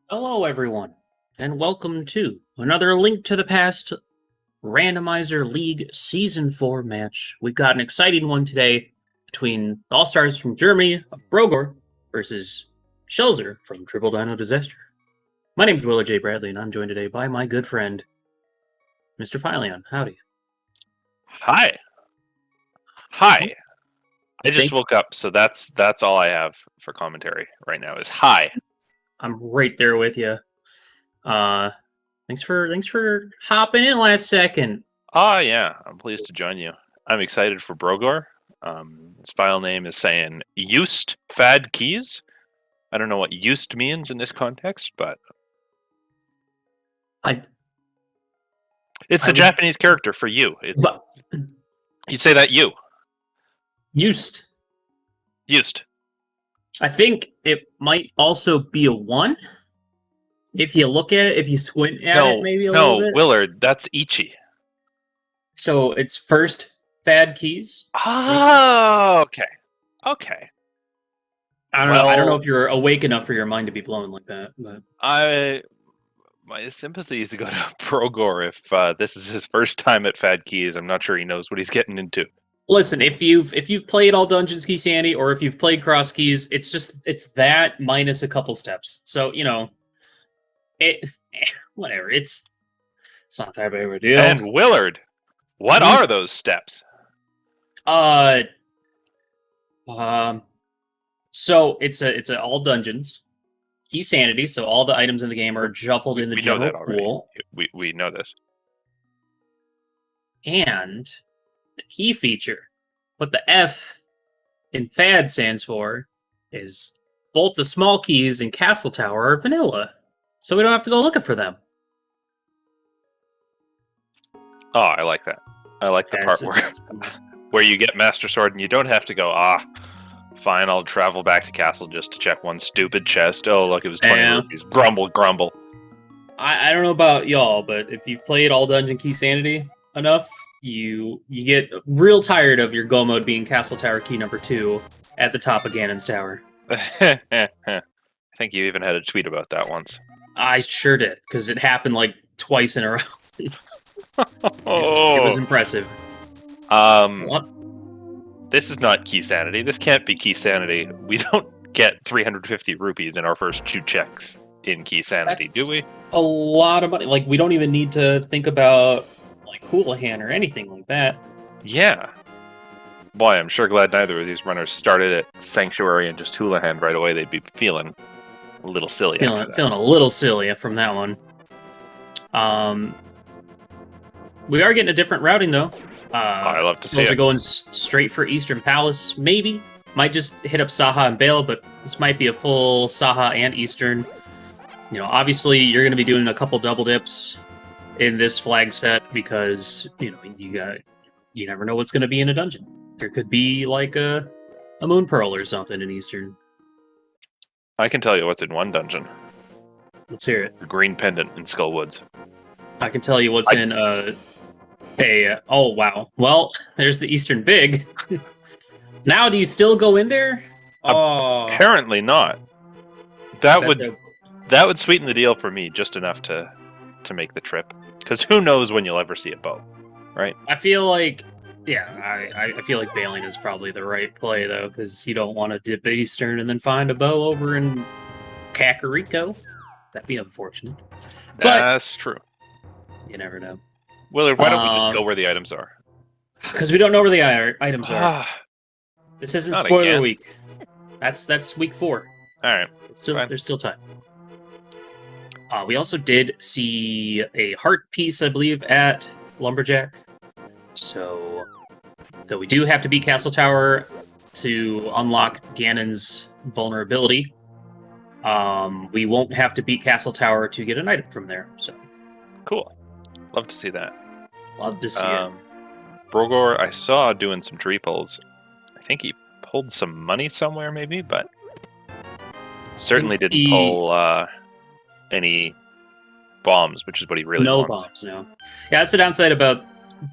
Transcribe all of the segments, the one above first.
Hello, everyone, and welcome to another Link to the Past Randomizer League Season 4 match. We've got an exciting one today between Allstars from Germany of Brogor versus Shelzer from Triple Dino Disaster. My name is Willa J. Bradley, and I'm joined today by my good friend, Mr. Philion. Howdy. Hi. Hi. I just woke up, so that's all I have for commentary right now is hi. I'm right there with you. Thanks for hopping in last second. Oh yeah, I'm pleased to join you. I'm excited for Brogor. His file name is saying used fad keys. I don't know what used means in this context, but it's the Japanese character for you. You say that you. Used. I think it might also be a 1. If you look at it, if you squint at it, maybe a little bit. No, Willard, that's Ichi. So it's first fad keys. Oh, okay. I don't know if you're awake enough for your mind to be blown like that, but my sympathies go to Brogor if this is his first time at fad keys. I'm not sure he knows what he's getting into. Listen, if you've played all Dungeons Key Sandy or if you've played Cross Keys, it's that minus a couple steps. So whatever. It's not that big of a deal. And Willard, what are those steps? So it's a all dungeons, Key Sanity. So all the items in the game are shuffled in the general pool. We know this. And the key feature, what the F in FAD stands for, is both the small keys and Castle Tower are vanilla. So we don't have to go looking for them. Oh, I like that. I like the part where you get Master Sword and you don't have to go, fine, I'll travel back to Castle just to check one stupid chest. Oh, look, it was 20 rupees. Grumble. I don't know about y'all, but if you've played all Dungeon Key Sanity enough, you get real tired of your Go mode being Castle Tower key number 2 at the top of Ganon's Tower. I think you even had a tweet about that once. I sure did, because it happened like twice in a row. It was impressive. This is not Key Sanity. This can't be Key Sanity. We don't get 350 rupees in our first 2 checks in Key Sanity, do we? A lot of money. Like, we don't even need to think about like Houlihan or anything like that. Yeah. Boy, I'm sure glad neither of these runners started at Sanctuary and just Houlihan right away. They'd be feeling a little silly. Feeling a little silly from that one. We are getting a different routing though. I love to see it. Those are going straight for Eastern Palace. Maybe might just hit up Saha and Bale, but this might be a full Saha and Eastern. Obviously you're going to be doing a couple double dips in this flag set because you never know what's going to be in a dungeon. There could be like a Moon Pearl or something in Eastern. I can tell you what's in one dungeon. Let's hear it. The Green Pendant in Skullwoods. I can tell you what's in oh wow. Well, there's the Eastern Big. Now, do you still go in there? Apparently not. That would sweeten the deal for me just enough to make the trip. Because who knows when you'll ever see a bow, right? I feel like, I feel like bailing is probably the right play though, because you don't want to dip Eastern and then find a bow over in Kakariko. That'd be unfortunate. That's true. You never know. Willard, why don't we just go where the items are? Because we don't know where the items are. This isn't Not spoiler again. week. That's week 4. All right. There's still time. We also did see a heart piece, I believe, at Lumberjack. So, though we do have to beat Castle Tower to unlock Ganon's vulnerability, we won't have to beat Castle Tower to get an item from there. So, cool. Love to see that. Love to see it. Brogor, I saw doing some tree pulls. I think he pulled some money somewhere, maybe, but certainly didn't pull any bombs, which is what he really wants. No bombs, no. Yeah, that's the downside about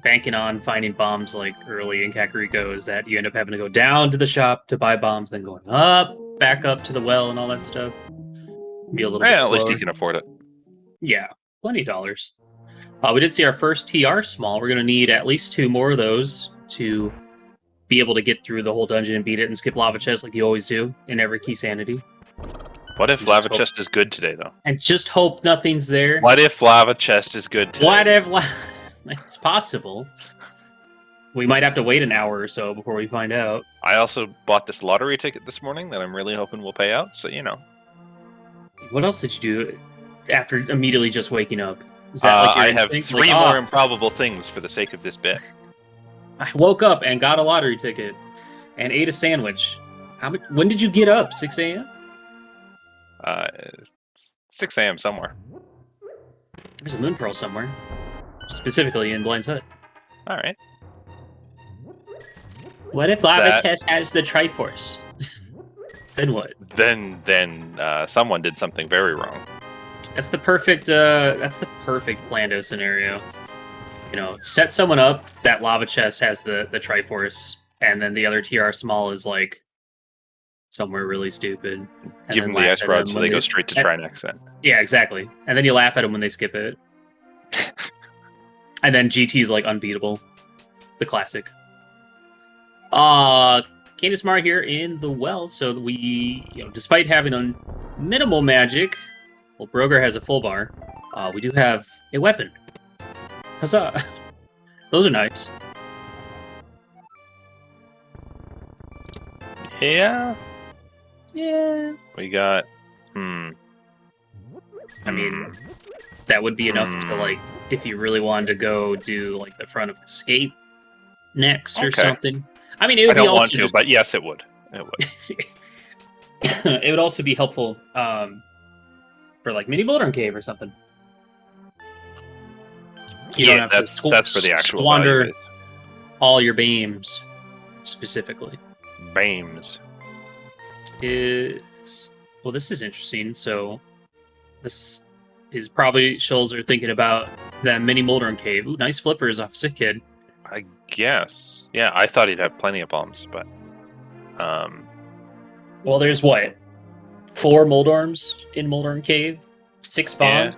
banking on finding bombs like early in Kakariko, is that you end up having to go down to the shop to buy bombs, then going up, back up to the well and all that stuff. Be a little bit At slower. least you can afford it. Yeah, plenty of dollars. We did see our first TR small. We're going to need at least 2 more of those to be able to get through the whole dungeon and beat it and skip lava chest like you always do in every key sanity. What if lava chest is good today, though? And just hope nothing's there. What if lava chest is good today? What if... It's possible. We might have to wait an hour or so before we find out. I also bought this lottery ticket this morning that I'm really hoping will pay out, so you know. What else did you do after immediately just waking up? Is that like I have 3 more improbable things for the sake of this bit. I woke up and got a lottery ticket and ate a sandwich. When did you get up? 6 a.m.? 6 a.m. somewhere. There's a moon pearl somewhere. Specifically in Blind's Hut. All right. What if lava chest has the Triforce? Then what? Then someone did something very wrong. That's the perfect Plando scenario. You know, set someone up that lava chest has the Triforce, and then the other TR small is like somewhere really stupid. Give them the ice rod so they go straight to Trinex then. Yeah, exactly. And then you laugh at them when they skip it. And then GT's like unbeatable. The classic. Candace Mar here in the well, so we, despite having a minimal magic, well, Broger has a full bar. We do have a weapon. Huzzah! Those are nice. Yeah. Yeah. We got. I mean, that would be enough to like, if you really wanted to go do like the front of Escape next or something. I mean, it would I be don't also want to, but yes, it would. It would. It would also be helpful for like mini Boulder Cave or something. You don't have that's for the actual squander all your beams specifically. Beams well, this is interesting. So this is probably Schulz are thinking about that mini Moldorm Cave. Ooh, nice flippers off Sick Kid. I guess. Yeah, I thought he'd have plenty of bombs, but well, there's what? 4 Moldorms in Moldorm Cave, 6 bombs.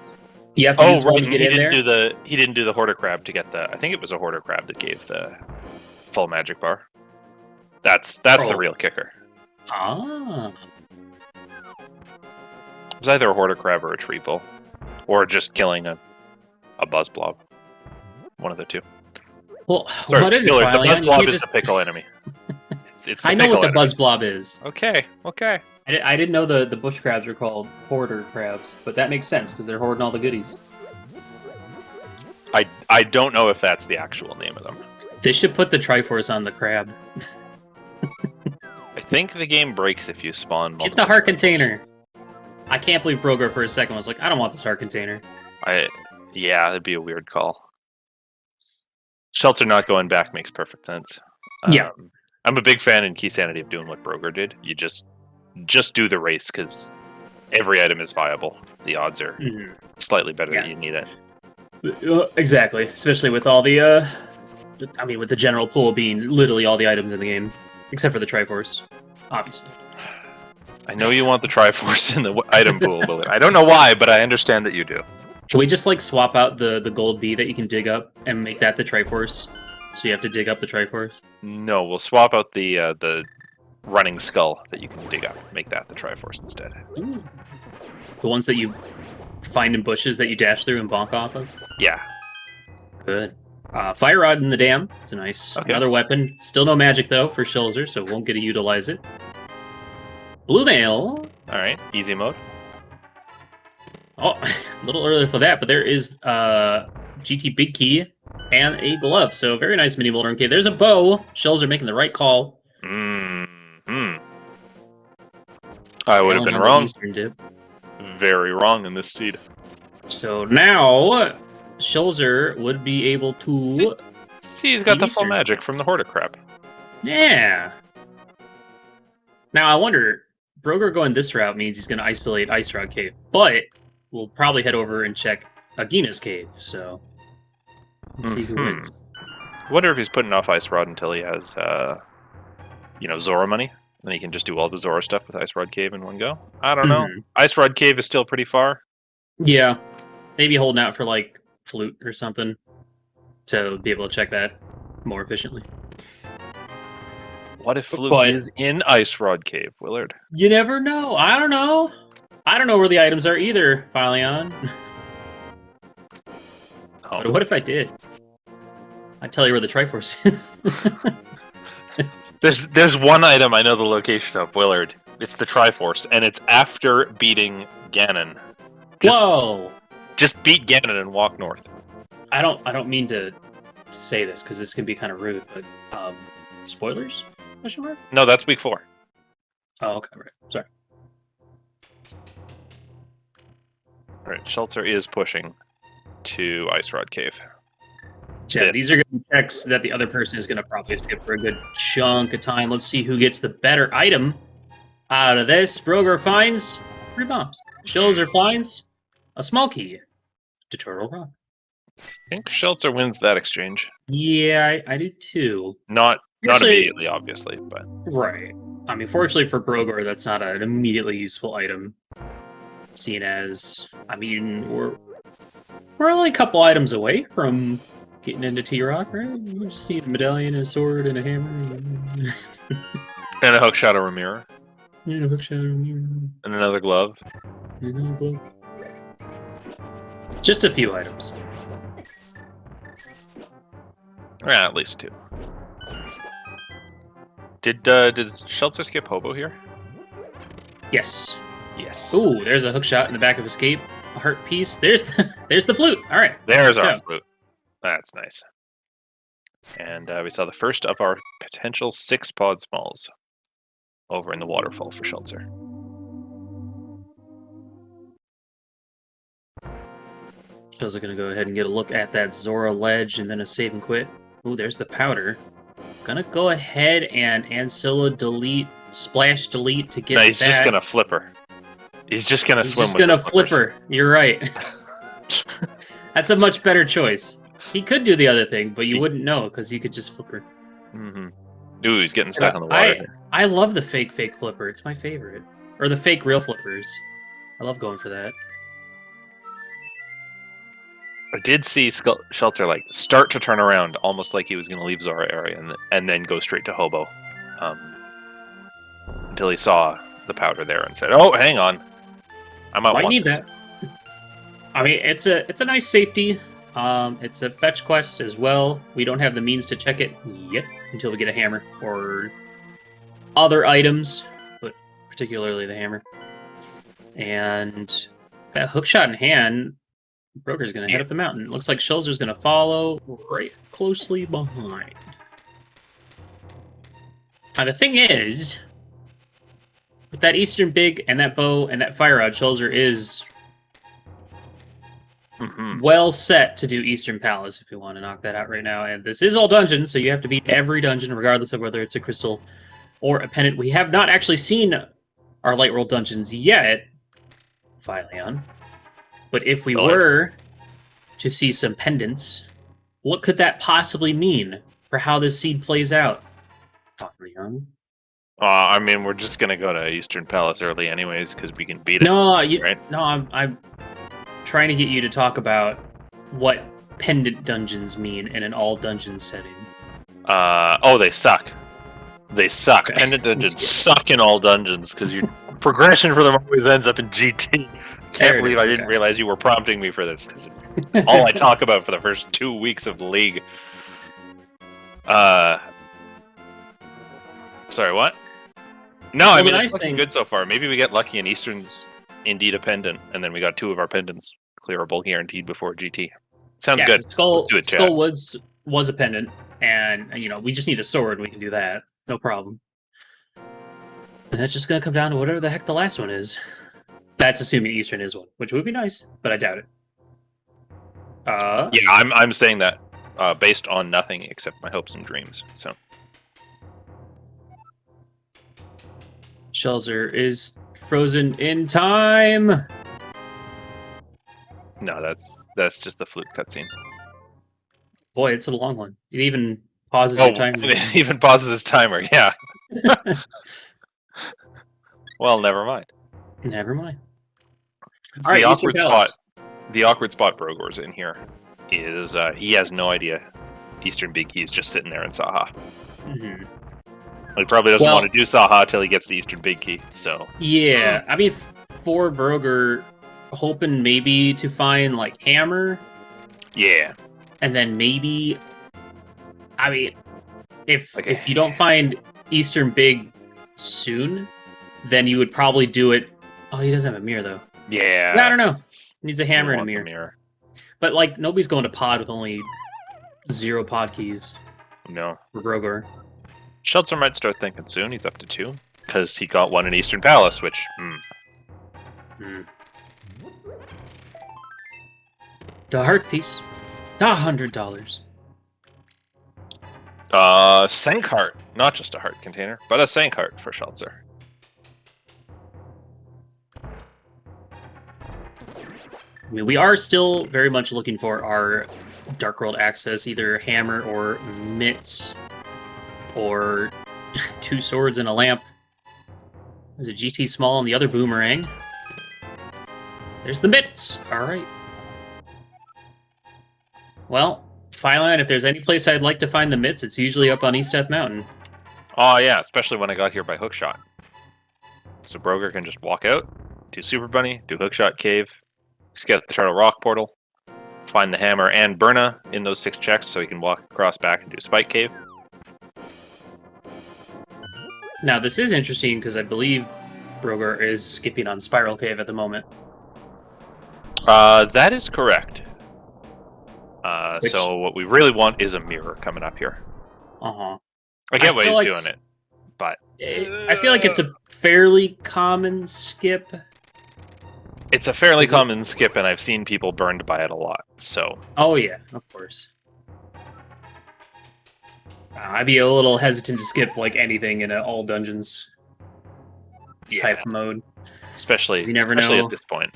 You have to use one to get in there. He didn't do the Hoarder Crab to get the. I think it was a Hoarder Crab that gave the full magic bar. That's the real kicker. Ah. It was either a Hoarder Crab or a Treeple, or just killing a Buzz Blob. One of the two. Well, sorry, what is it? The Buzz Blob is the pickle enemy. It's the I know what the Buzz Blob is. Okay. I didn't know the bush crabs were called hoarder crabs, but that makes sense because they're hoarding all the goodies. I don't know if that's the actual name of them. They should put the Triforce on the crab. I think the game breaks if you spawn multiple. Get the heart container. I can't believe Broger for a second was like, I don't want this heart container. Yeah, it'd be a weird call. Shelter not going back makes perfect sense. Yeah. I'm a big fan in Key Sanity of doing what Broger did. You just do the race because every item is viable. The odds are slightly better that you need it. Exactly, especially with all the, with the general pool being literally all the items in the game, except for the Triforce, obviously. I know you want the Triforce in the item pool, but I don't know why, but I understand that you do. Can we just like swap out the gold bee that you can dig up and make that the Triforce? So you have to dig up the Triforce? No, we'll swap out the running skull that you can dig up. Make that the Triforce instead. Ooh. The ones that you find in bushes that you dash through and bonk off of? Yeah. Good. Fire Rod in the dam. It's a nice another weapon. Still no magic though for Schulzer, so won't get to utilize it. Blue Mail. Alright, easy mode. Oh, a little early for that, but there is GT Big Key and a glove. So very nice mini Boulder. Okay, there's a bow. Shells are making the right call. I would have been wrong. Very wrong in this seed. So now Schulzer would be able to see he's got the full magic from the Hoarder Crab. Yeah. Now I wonder, Broger going this route means he's going to isolate Ice Rod Cave, but we'll probably head over and check Agina's Cave, so let's see who wins. I wonder if he's putting off Ice Rod until he has, Zora money. Then you can just do all the Zora stuff with Ice Rod Cave in one go. I don't know. Mhm. Ice Rod Cave is still pretty far. Yeah, maybe holding out for like Flute or something to be able to check that more efficiently. What if Flute But- is in Ice Rod Cave, Willard? You never know. I don't know. I don't know where the items are either, Philion. Oh. But what if I did? I'd tell you where the Triforce is. There's one item I know the location of, Willard. It's the Triforce, and it's after beating Ganon. Whoa! Just beat Ganon and walk north. I don't mean to say this because this can be kind of rude, but spoilers? Question mark? No, that's week 4. Oh, okay, right. Sorry. All right, Shelter is pushing to Ice Rod Cave. Yeah, these are going to be checks that the other person is going to probably skip for a good chunk of time. Let's see who gets the better item out of this. Broger finds 3 bombs. Shelzer finds a small key to Turtle Rock. I think Shelter wins that exchange. Yeah, I do too. Not Actually- immediately, obviously, but Right. I mean, fortunately for Broger, that's not an immediately useful item. Seen as, I mean, we're only a couple items away from getting into T-Rock, right? You just need a medallion, a sword, and a hammer. and a hook shot of Ramira, And a hook shot. and another glove. Just a few items. Yeah, at least 2. Did Shelter skip Hobo here? Yes. Yes. Ooh, there's a hook shot in the back of Escape. A heart piece. There's the flute. All right. There's Good our job. flute. That's nice. And we saw the first of our potential 6 pod smalls over in the waterfall for Shelter. Shows are going to go ahead and get a look at that Zora ledge and then a save and quit. Ooh, there's the powder. Gonna go ahead and Ancilla delete, splash delete to get No, he's that. just gonna flip her. He's just gonna He's swim. just with gonna the flip flippers. her. You're right. That's a much better choice. He could do the other thing, but you wouldn't know because he could just flip her. Mm-hmm. Ooh, he's getting stuck on the water. I love the fake flipper. It's my favorite. Or the fake real flippers. I love going for that. I did see Shelter like start to turn around, almost like he was going to leave Zora area, and then go straight to Hobo, until he saw the powder there and said, "Oh, hang on, I might Might want need that. I mean, it's a nice safety. It's a fetch quest as well. We don't have the means to check it yet until we get a hammer or other items, but particularly the hammer. And that hookshot in hand, Broker's going to head up the mountain. Looks like Shelzer's going to follow right closely behind. Now, the thing is, with that Eastern Big and that bow and that fire rod, Shelzer is well set to do Eastern Palace if you want to knock that out right now. And this is all dungeons, so you have to beat every dungeon, regardless of whether it's a crystal or a pendant. We have not actually seen our light roll dungeons yet, Philion. But if we were to see some pendants, what could that possibly mean for how this seed plays out? Philion? I mean, we're just gonna go to Eastern Palace early, anyways, because we can beat it. No, right? no, I'm trying to get you to talk about what pendant dungeons mean in an all dungeon setting. Oh, they suck. They suck. Okay. Pendant dungeons suck in all dungeons because your progression for them always ends up in GT. Can't believe I didn't realize you were prompting me for this, because it's all I talk about for the first 2 weeks of League. Sorry, what? No, I mean, it's looking good so far. Maybe we get lucky and Eastern's indeed a pendant, and then we got 2 of our pendants clearable guaranteed before GT. Sounds good. Skull, Let's do it, chat. Skull was a pendant, and we just need a sword. We can do that, no problem. And that's just gonna come down to whatever the heck the last one is. That's assuming Eastern is one, which would be nice, but I doubt it. Yeah, I'm saying that based on nothing except my hopes and dreams. So Shelzer is frozen in time. no, that's just the flute cutscene. Boy, it's a long one. It even pauses Oh, your timer. it even pauses his timer. Yeah. Well, never mind. Never mind. So All right, the Eastern awkward Palace. spot Brogor's in here is he has no idea Eastern Big Key's just sitting there in Saha. Mm-hmm. He probably doesn't want to do Saha till he gets the Eastern Big Key. So yeah, I mean, for Broger, hoping maybe to find like Hammer, yeah, and then maybe, I mean, if Okay. you don't find Eastern Big soon, then you would probably do it. Oh, he doesn't have a mirror though. yeah. I don't know. Needs a hammer and a want the mirror. But like nobody's going to pod with only 0 pod keys No. for Brogor. Sheltzer might start thinking soon. He's up to 2 because he got 1 in Eastern Palace, which. The heart piece, $100. Sank heart, not just a heart container, but a sank heart for Sheltzer. I mean, we are still very much looking for our Dark World access, either hammer or mitts, or 2 swords and a lamp. There's a GT small and the other boomerang. There's the mitts. All right. Well, Phyline, if there's any place I'd like to find the mitts, it's usually up on East Death Mountain. Oh yeah, especially when I got here by hookshot. So Broger can just walk out, do Super Bunny, do hookshot cave, get the Turtle Rock portal, find the hammer and Burna in those 6 checks so he can walk across back and do Spike Cave. Now, this is interesting because I believe Broger is skipping on Spiral Cave at the moment. That is correct. Which... So what we really want is a mirror coming up here. Uh-huh. I get why he's doing it, but... I feel like it's a fairly common skip. It's a fairly common skip, and I've seen people burned by it a lot, so... Oh, yeah, of course. I'd be a little hesitant to skip, like, anything in an all dungeons type mode. Especially, you never know. At this point.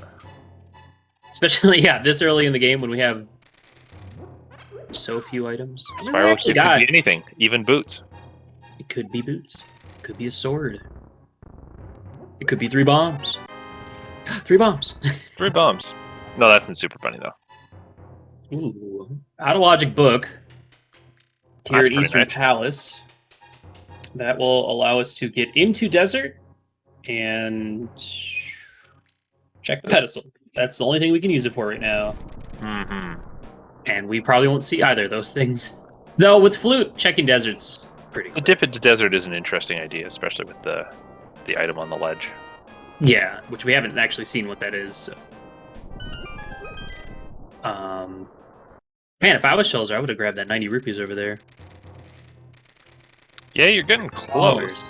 Especially, yeah, this early in the game when we have so few items. Spiral Cave could be anything, even boots. It could be boots. It could be a sword. It could be 3 bombs. 3 bombs. 3 bombs. No, that's in Super Bunny, though. Ooh. Out of Logic book. Here at Eastern Palace. That will allow us to get into Desert and check the pedestal. That's the only thing we can use it for right now. Mm-hmm. And we probably won't see either of those things. Though with Flute, checking Desert's pretty cool. A dip into Desert is an interesting idea, especially with the item on the ledge. Yeah, which we haven't actually seen what that is. So. Man, if I was Shelzer, I would have grabbed that 90 rupees over there. Yeah, you're getting close.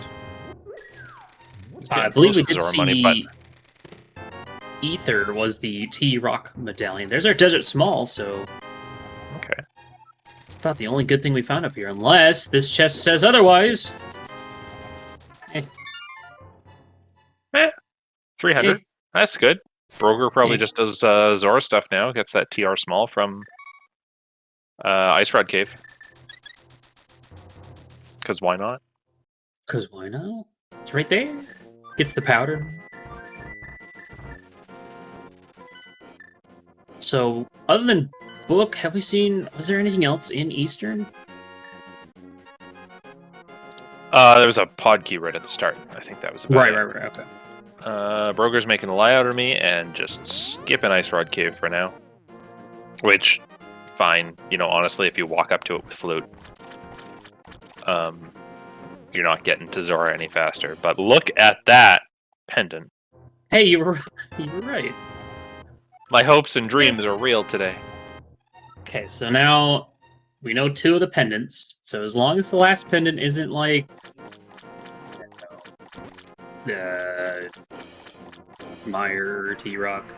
I believe we did see Ether was the T-Rock medallion. There's our Desert Small, so... Okay. It's about the only good thing we found up here, unless this chest says otherwise. 300. That's good. Broger probably just does Zora stuff now. Gets that TR Small from Ice Rod Cave. Because why not? Because why not? It's right there. Gets the powder. So, other than book, have we seen... Was there anything else in Eastern? There was a pod key right at the start. I think that was about it. Right, okay. Broger's making a lie out of me and just skipping Ice Rod Cave for now. Which, fine. You know, honestly, if you walk up to it with Flute, you're not getting to Zora any faster. But look at that pendant. Hey, you were right. My hopes and dreams are real today. Okay, so now we know 2 of the pendants. So as long as the last pendant isn't like... Meyer, T-Rock.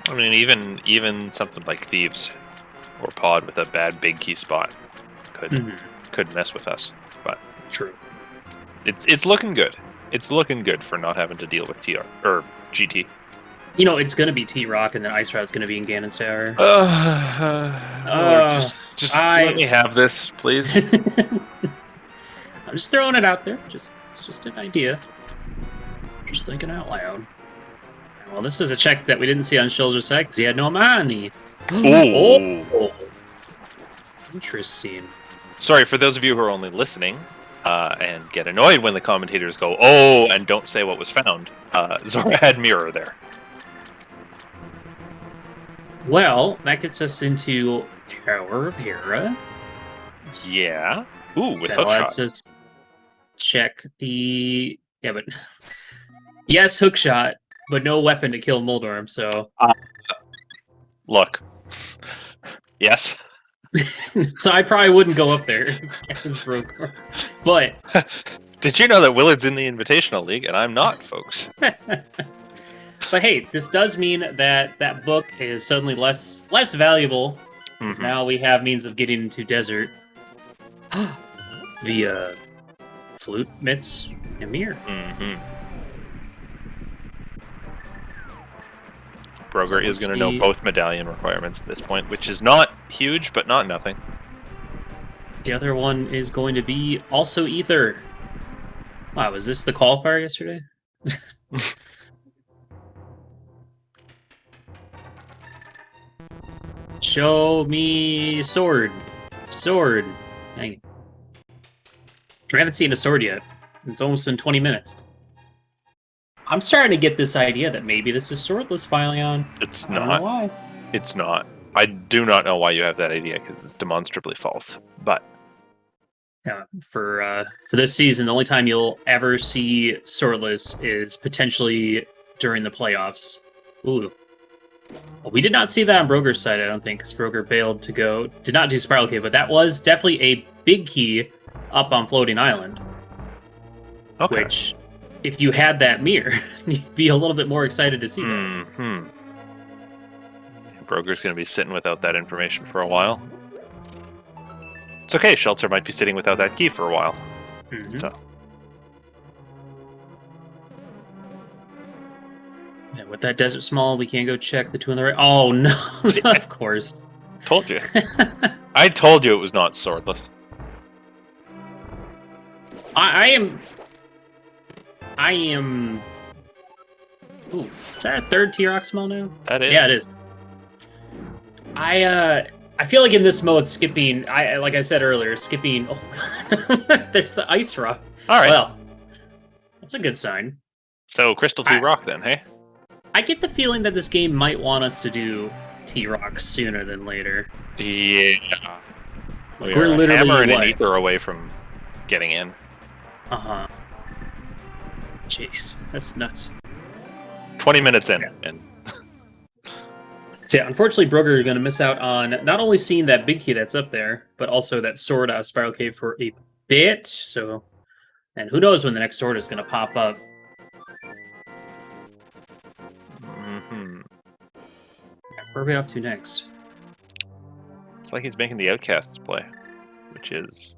I mean, even something like Thieves or Pod with a bad big key spot could mess with us. But true, it's looking good. It's looking good for not having to deal with TR or GT. You know, it's gonna be T-Rock, and then Ice Rod's gonna be in Ganon's Tower. Just let me have this, please. I'm just throwing it out there. It's just an idea. Just thinking out loud. Well, this is a check that we didn't see on Shoulder Side because he had no money. Oh. Interesting. Sorry, for those of you who are only listening and get annoyed when the commentators go, oh, and don't say what was found. Zora had mirror there. Well, that gets us into Tower of Hera. Yeah. Ooh, with That hookshot. lets us check the... Yeah, but... Yes, hookshot, but no weapon to kill Moldorm, so... Look. Yes. So I probably wouldn't go up there as Broker. But... Did you know that Willard's in the Invitational League, and I'm not, folks? But hey, this does mean that that book is suddenly less valuable, because now we have means of getting into desert via flute, mitts, and mirror. Broger is going to know both medallion requirements at this point, which is not huge, but not nothing. The other one is going to be also Ether. Wow, was this the qualifier yesterday? Show me sword. Sword. Dang it. I haven't seen a sword yet. It's almost in 20 minutes. I'm starting to get this idea that maybe this is swordless Phyllion. It's I not. don't know why. It's not. I do not know why you have that idea, because it's demonstrably false. But Yeah, for this season, the only time you'll ever see swordless is potentially during the playoffs. Ooh. Well, we did not see that on Broger's side, I don't think, because Broger bailed to go. Did not do Spiral Cave, but that was definitely a big key up on Floating Island. okay. Which, if you had that mirror, you'd be a little bit more excited to see that. Broger's going to be sitting without that information for a while. It's okay, Shelter might be sitting without that key for a while. So. Yeah, with that Desert Small, we can't go check the two on the right. Oh, no. Of course. Told you. I told you it was not swordless. I am... Ooh, is that our third T-Rock Small now? That is. Yeah, it is. I feel like in this mode, skipping... like I said earlier, skipping... Oh, God. There's the Ice Rock. All right. Well, that's a good sign. So, Crystal T-Rock then, hey? I get the feeling that this game might want us to do T-Rock sooner than later. Yeah. Like, we're literally, hammer and what? an ether away from getting in. Uh-huh. Jeez, that's nuts. 20 minutes in. Yeah. And So yeah, unfortunately, Broger is going to miss out on not only seeing that big key that's up there, but also that sword out of Spiral Cave for a bit. So, and who knows when the next sword is going to pop up. Where are we off to next? It's like he's making the Outcasts play, which is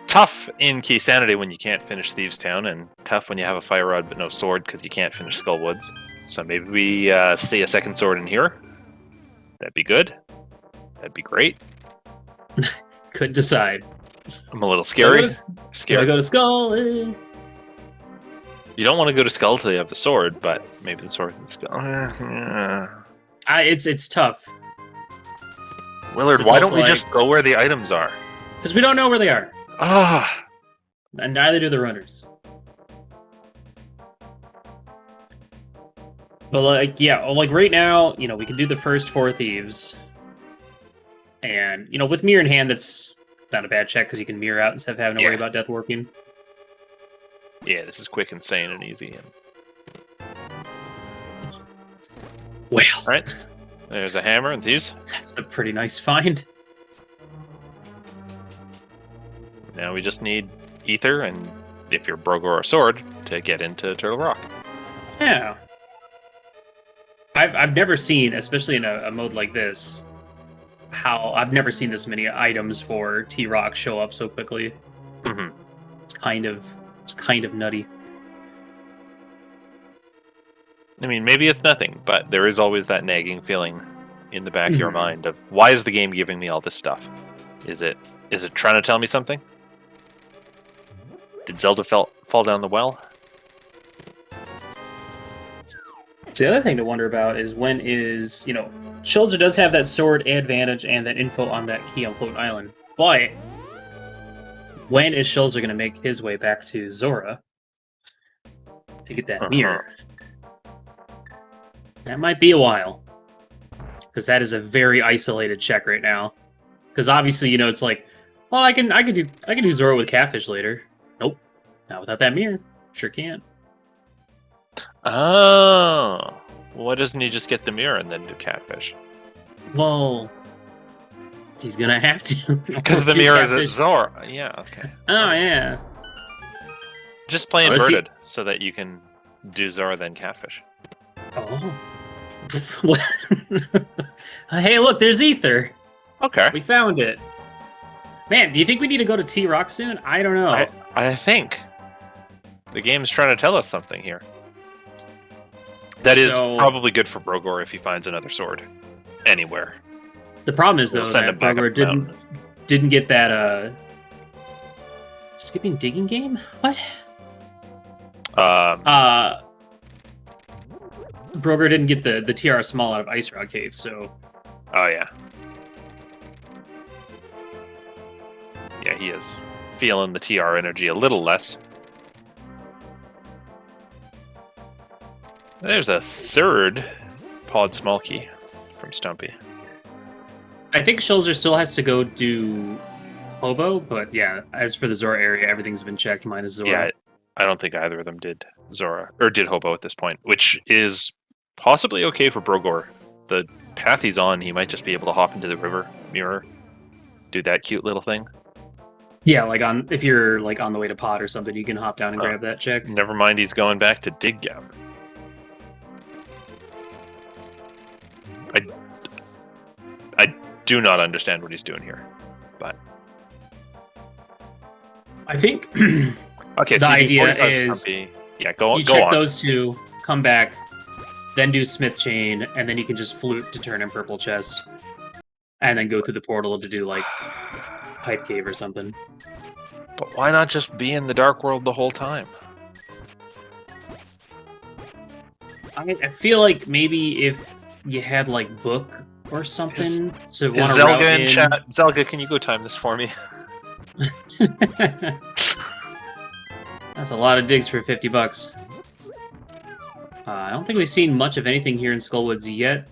tough in Key Sanity when you can't finish Thieves Town, and tough when you have a Fire Rod but no sword because you can't finish Skullwoods. So maybe we see a second sword in here. That'd be good. That'd be great. Couldn't decide. I'm a little scary. Do I go to Skull? You don't want to go to Skull till you have the sword, but maybe the sword and Skull. It's tough. Willard, why don't we just go where the items are? Because we don't know where they are. Ah. And neither do the runners. But like, yeah, like right now, you know, we can do the first 4 thieves. And, you know, with mirror in hand, that's not a bad check because you can mirror out instead of having to worry about death warping. Yeah, this is quick and sane and easy. Well, right. There's a hammer and thieves. That's a pretty nice find. Now we just need ether and, if you're Broger or sword, to get into Turtle Rock. Yeah. I've never seen, especially in a mode like this, I've never seen this many items for T-Rock show up so quickly. Mm-hmm. It's kind of nutty. I mean, maybe it's nothing, but there is always that nagging feeling in the back of your mind of, why is the game giving me all this stuff? Is it trying to tell me something? Did Zelda fall down the well? So the other thing to wonder about is when is, Schulzer does have that sword advantage and that info on that key on Floating Island, but when is Schulzer going to make his way back to Zora to get that mirror? That might be a while, because that is a very isolated check right now. Because obviously, it's like, well, I can do Zora with Catfish later. Nope, not without that mirror. Sure can't. Oh, why doesn't he just get the mirror and then do Catfish? Well, he's gonna have to. Because the mirror is at Zora. Yeah, okay. Oh, yeah. Just play inverted so that you can do Zora then Catfish. Oh. Hey, look, there's Ether. Okay. We found it. Man, do you think we need to go to T-Rock soon? I don't know. I think the game's trying to tell us something here. That is probably good for Brogor if he finds another sword anywhere. The problem is, though, that Brogor didn't get that skipping digging game? What? Brogor didn't get the TR small out of Ice Rock Cave, so... Oh, yeah. Yeah, he is feeling the TR energy a little less. There's a third Pod Small Key from Stumpy. I think Schulzer still has to go do Hobo, but yeah, as for the Zora area, everything's been checked, minus Zora. Yeah, I don't think either of them did Zora, or did Hobo at this point, which is possibly okay for Brogor. The path he's on, he might just be able to hop into the river mirror, do that cute little thing. Yeah, like if you're like on the way to Pod or something, you can hop down and grab that check. Never mind, he's going back to Dig Gap. I do not understand what he's doing here, but I think okay. The so idea is go you check on. those two, come back, then do Smith Chain, and then you can just flute to turn in Purple Chest, and then go through the portal to do like Pipe Cave or something. But why not just be in the Dark World the whole time? I feel like maybe if you had like Book or something to want to route in. Chat? Zelga, can you go time this for me? That's a lot of digs for $50. I don't think we've seen much of anything here in Skullwoods yet.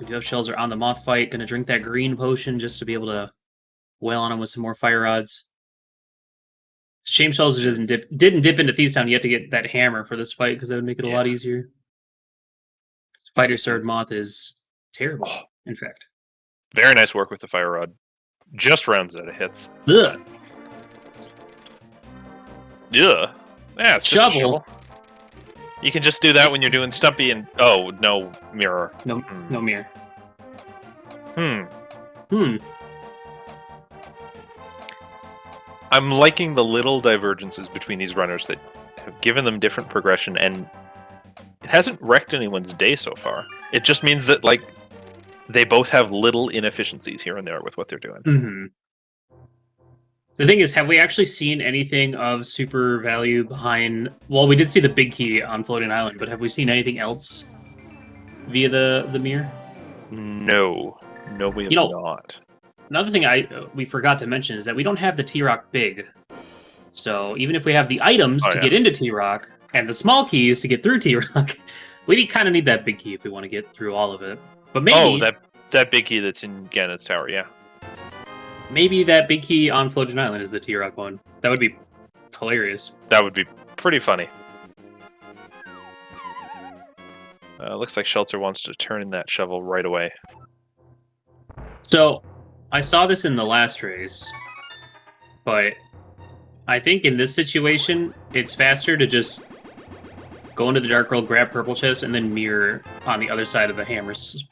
We do have Schulzer on the Moth fight. Gonna drink that green potion just to be able to wail on him with some more fire rods. It's a shame Schulzer didn't dip into Thieves Town yet to get that hammer for this fight, because that would make it a lot easier. Fighter Sword Moth is terrible, in fact. Very nice work with the fire rod. Just rounds out of hits. Ugh. Yeah. Yeah, it's just a shovel. You can just do that when you're doing Stumpy and... Oh, no mirror. No mirror. I'm liking the little divergences between these runners that have given them different progression, and it hasn't wrecked anyone's day so far. It just means that, like, they both have little inefficiencies here and there with what they're doing. Mm-hmm. The thing is, have we actually seen anything of super value behind... Well, we did see the big key on Floating Island, but have we seen anything else via the mirror? No. No, we have not. Another thing we forgot to mention is that we don't have the T-Rock big. So even if we have the items to get into T-Rock, and the small keys to get through T-Rock, we kind of need that big key if we want to get through all of it. But maybe... Oh, that big key that's in Ganon's Tower, yeah. Maybe that big key on Floating Island is the T-Rock one. That would be hilarious. That would be pretty funny. Looks like Schulzer wants to turn in that shovel right away. So, I saw this in the last race, but I think in this situation, it's faster to just go into the Dark World, grab Purple Chest, and then mirror on the other side of the hammer's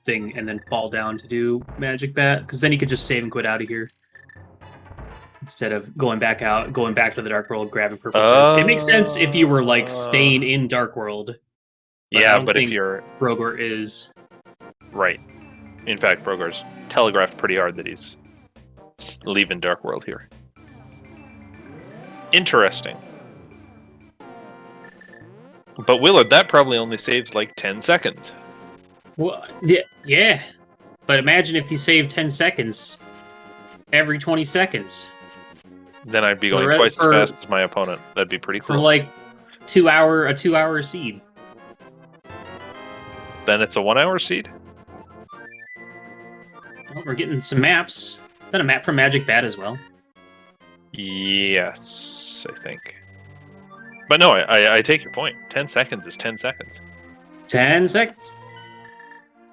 thing, and then fall down to do Magic Bat, because then you could just save and quit out of here. Instead of going back to the Dark World, grabbing Purple Chest. It makes sense if you were, like, staying in Dark World. But if you're... Brogor is... Right. In fact, Brogor's telegraphed pretty hard that he's leaving Dark World here. Interesting. But Willard, that probably only saves like 10 seconds. Well, yeah. But imagine if you saved 10 seconds every 20 seconds. Then I'd be going twice as fast as my opponent. That'd be pretty cool. For like a 2-hour seed. Then it's a 1-hour seed? Well, we're getting some maps. Is that a map from Magic Bat as well? Yes, I think. But no, I take your point. 10 seconds is 10 seconds. 10 seconds.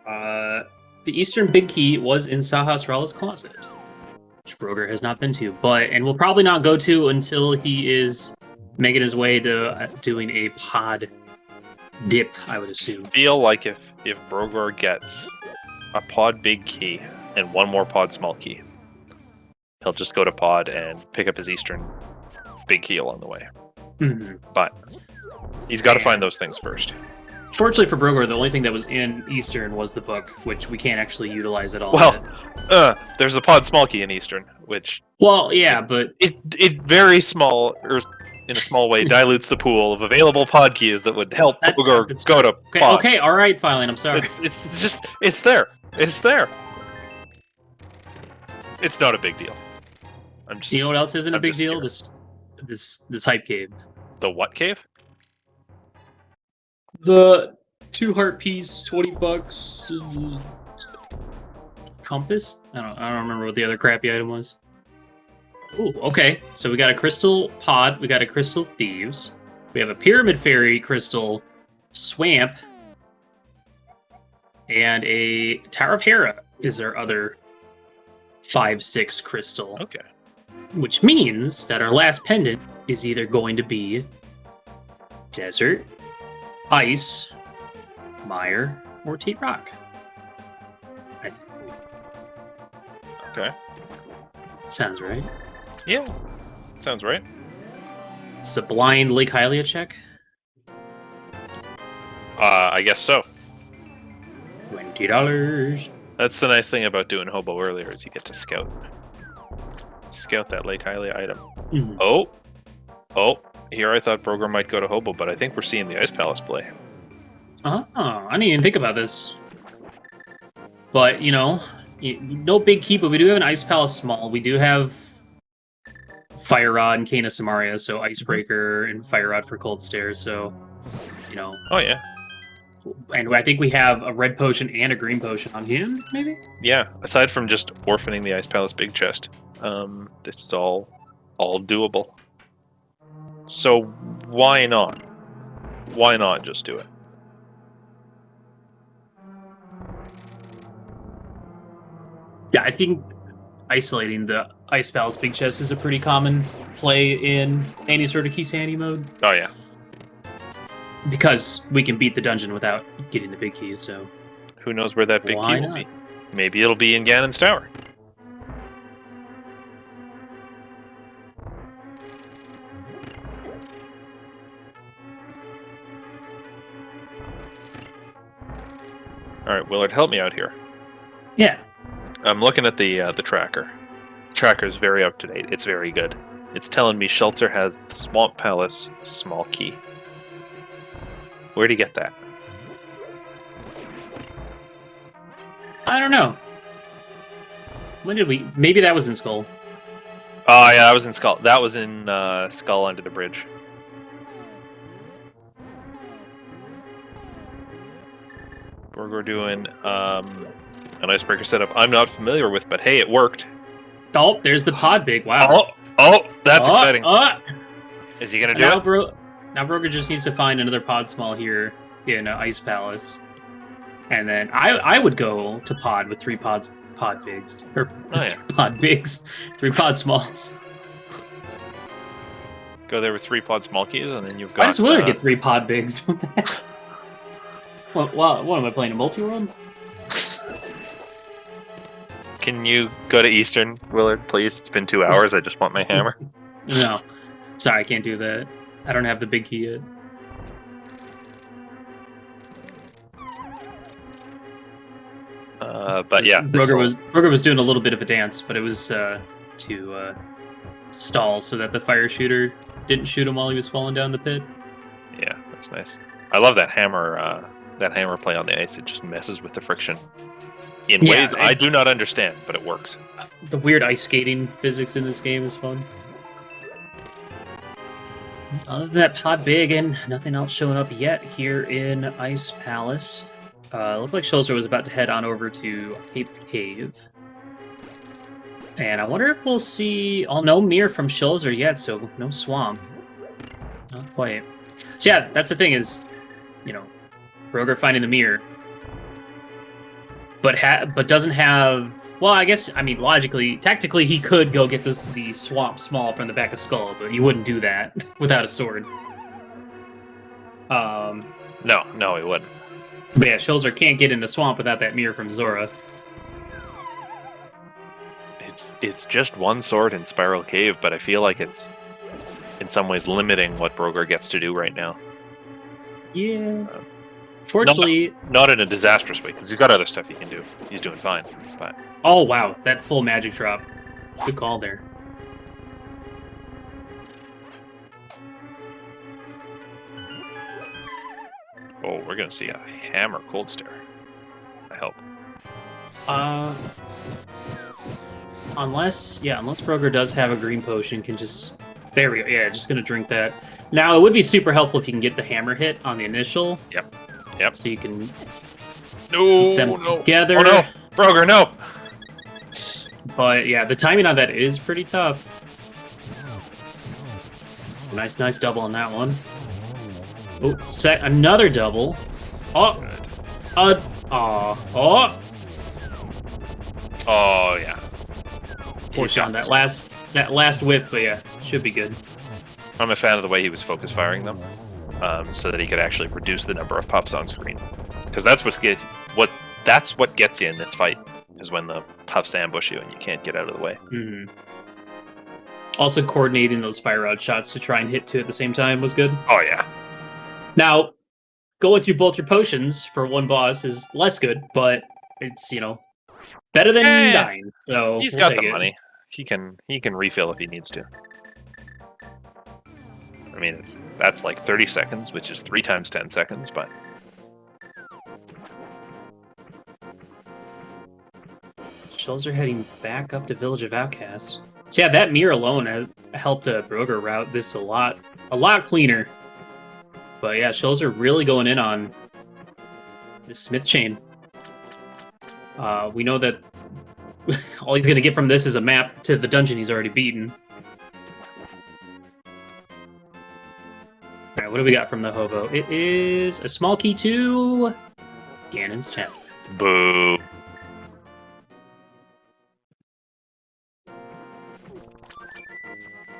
The Eastern Big Key was in Sahasrara's closet, which Broger has not been to, and will probably not go to until he is making his way to doing a pod dip, I would assume. I feel like if Broger gets a pod big key and one more pod small key, he'll just go to pod and pick up his Eastern big key along the way. Mm-hmm. But he's got to find those things first. Fortunately for Broger, the only thing that was in Eastern was the book, which we can't actually utilize at all. Well, there's a pod small key in Eastern, which... Well, yeah, but... It very small, or in a small way, dilutes the pool of available pod keys that would help Broger go to pod. Okay, all right, fine, I'm sorry. It's there. It's there. It's not a big deal. You know what else isn't a big deal? This hype cave. The what cave? The 2-heart piece, $20. Compass? I don't remember what the other crappy item was. Ooh, okay. So we got a crystal pod, we got a crystal thieves, we have a pyramid fairy crystal swamp, and a Tower of Hera is our other 5/6 crystal. Okay. Which means that our last pendant is either going to be desert, ice, mire, or T-rock. Okay. Sounds right. Yeah. Sounds right. It's a blind Lake Hylia check. I guess so. $20. That's the nice thing about doing hobo earlier is you get to scout that Lake Hylia item. Mm-hmm. Oh, here I thought Broger might go to hobo, but I think we're seeing the Ice Palace play. Oh, I didn't even think about this. But, no big key, but we do have an Ice Palace small. We do have Fire Rod and Kana Samaria, so Icebreaker and Fire Rod for Cold Stairs, so, Oh, yeah. And I think we have a red potion and a green potion on him, maybe? Yeah, aside from just orphaning the Ice Palace big chest, this is all doable. So why not? Why not just do it? Yeah, I think isolating the Ice Palace big chest is a pretty common play in any sort of Kisani mode. Oh, yeah. Because we can beat the dungeon without getting the big keys, so... Who knows where that big Why key will not? be? Maybe it'll be in Ganon's Tower. Alright, Willard, help me out here. Yeah. I'm looking at the tracker. The tracker is very up to date. It's very good. It's telling me Schultzer has the Swamp Palace small key. Where'd he get that? I don't know. When did we... Maybe that was in Skull. Oh, yeah, that was in Skull. That was in Skull Under the Bridge. We're doing an Icebreaker setup I'm not familiar with, but hey, it worked. Oh, there's the pod big. Wow. Oh, that's exciting. Is he going to do it? Now Broger just needs to find another pod small here in Ice Palace. And then I would go to pod with 3 pod bigs. Or pod bigs. 3 pod smalls. Go there with 3 pod small keys, and then you've got... I just wanted to get 3 pod bigs. What the heck? What am I playing, a multi-world? Can you go to Eastern, Willard, please? It's been 2 hours. I just want my hammer. No. Sorry, I can't do that. I don't have the big key yet. But yeah, Broger was doing a little bit of a dance, but it was to stall so that the fire shooter didn't shoot him while he was falling down the pit. Yeah, that's nice. I love that hammer. That hammer play on the ice. It just messes with the friction in ways I do not understand, but it works. The weird ice skating physics in this game is fun. Other than that, pod big and nothing else showing up yet here in Ice Palace. Looked like Schulzer was about to head on over to Ape Cave. And I wonder if we'll see... Oh, no mirror from Schulzer yet, so no swamp. Not quite. So yeah, that's the thing is, you know, Broger finding the mirror. But doesn't have... Well, I guess, I mean, logically, tactically, he could go get the swamp small from the back of Skull, but he wouldn't do that without a sword. No, he wouldn't. But yeah, Schulzer can't get into swamp without that mirror from Zora. It's just one sword in Spiral Cave, but I feel like it's in some ways limiting what Broger gets to do right now. Yeah. Fortunately... Not in a disastrous way, because he's got other stuff he can do. He's doing fine, but... Oh, wow. That full magic drop. Good call there. Oh, we're going to see a hammer cold stare. I hope. Unless Broger does have a green potion, can just... There we go. Yeah, just going to drink that. Now, it would be super helpful if you can get the hammer hit on the initial. Yep. So you can keep them together. Oh, no. Broger, no! But, yeah, the timing on that is pretty tough. Nice double on that one. Oh, another double. Oh! Oh, yeah. Force on that last whiff, but yeah, should be good. I'm a fan of the way he was focus firing them, so that he could actually reduce the number of puffs on screen. Because that's what gets you in this fight, is when the puffs ambush you and you can't get out of the way. Mm-hmm. Also, coordinating those fire out shots to try and hit two at the same time was good. Oh, yeah. Now, going through both your potions for one boss is less good, but it's, better than dying. So he's got the money. He can refill if he needs to. I mean, that's like 30 seconds, which is 3 times 10 seconds, but... Shells are heading back up to Village of Outcasts. So yeah, that mirror alone has helped Broger route this a lot cleaner. But yeah, Shells are really going in on this Smith chain. We know that all he's going to get from this is a map to the dungeon he's already beaten. Alright, what do we got from the hobo? It is a small key to Ganon's chest. Boo.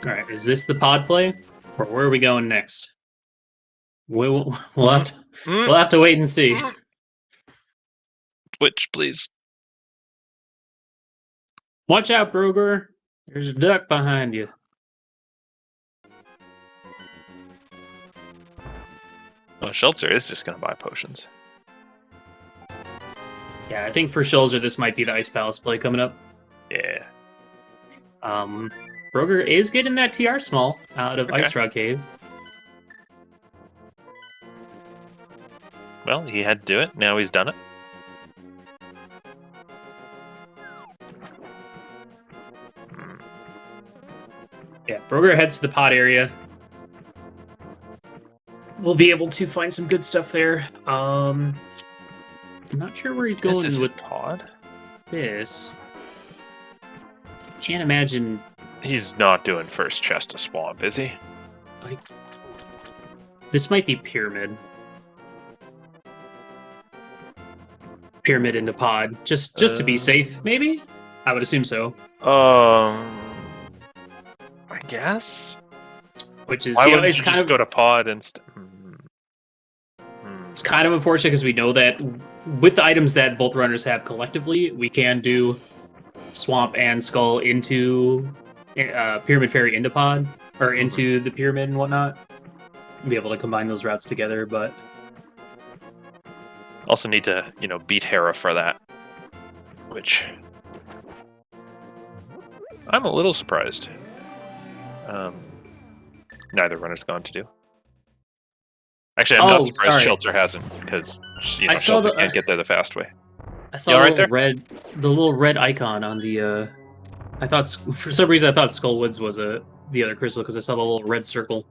Alright, is this the pod play? Or where are we going next? We'll have to wait and see. Twitch, please. Watch out, Broger. There's a duck behind you. Well, Schulzer is just going to buy potions. Yeah, I think for Schulzer, this might be the Ice Palace play coming up. Yeah. Broger is getting that TR small out of Ice Rock Cave. Well, he had to do it. Now he's done it. Yeah, Broger heads to the pod area. We'll be able to find some good stuff there. I'm not sure where he's going with pod. This. Can't imagine. He's not doing first chest to swamp, is he? This might be pyramid. Pyramid into pod, just to be safe, maybe. I would assume so. I guess. Which is, why wouldn't it's you kind just of go to pod instead? It's kind of unfortunate because we know that with the items that both runners have collectively, we can do swamp and skull into pyramid fairy into pod or into the pyramid and whatnot. Be able to combine those routes together, but also need to beat Hera for that, which I'm a little surprised. Neither runner's gone to do. Actually, I'm not surprised Shelter hasn't, because Shelter can't get there the fast way. I saw the little red icon on the. I thought for some reason I thought Skullwoods was the other crystal because I saw the little red circle,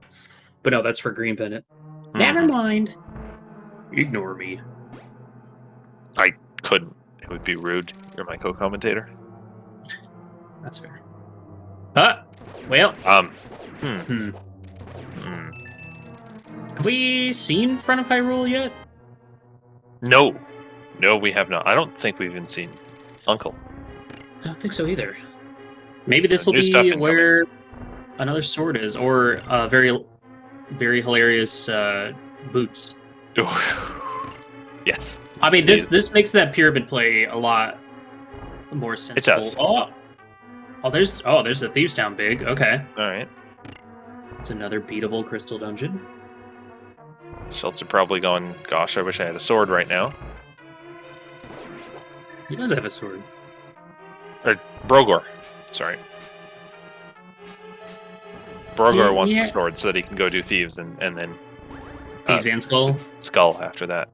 but no, that's for Green Pennant. Mm-hmm. Never mind. Ignore me. I couldn't. It would be rude. You're my co-commentator. That's fair. Well. Have we seen Front of Hyrule yet? No. No, we have not. I don't think we've even seen Uncle. I don't think so either. Maybe this will be where another sword is, or very, very hilarious boots. Yes. I mean, this makes that pyramid play a lot more sensible. It does. There's a Thieves Town big. Okay. All right. It's another beatable crystal dungeon. Schultz are probably going, gosh, I wish I had a sword right now. He does have a sword. Or Brogor. Sorry. Brogor wants the sword so that he can go do Thieves and then... Thieves and Skull? Skull after that.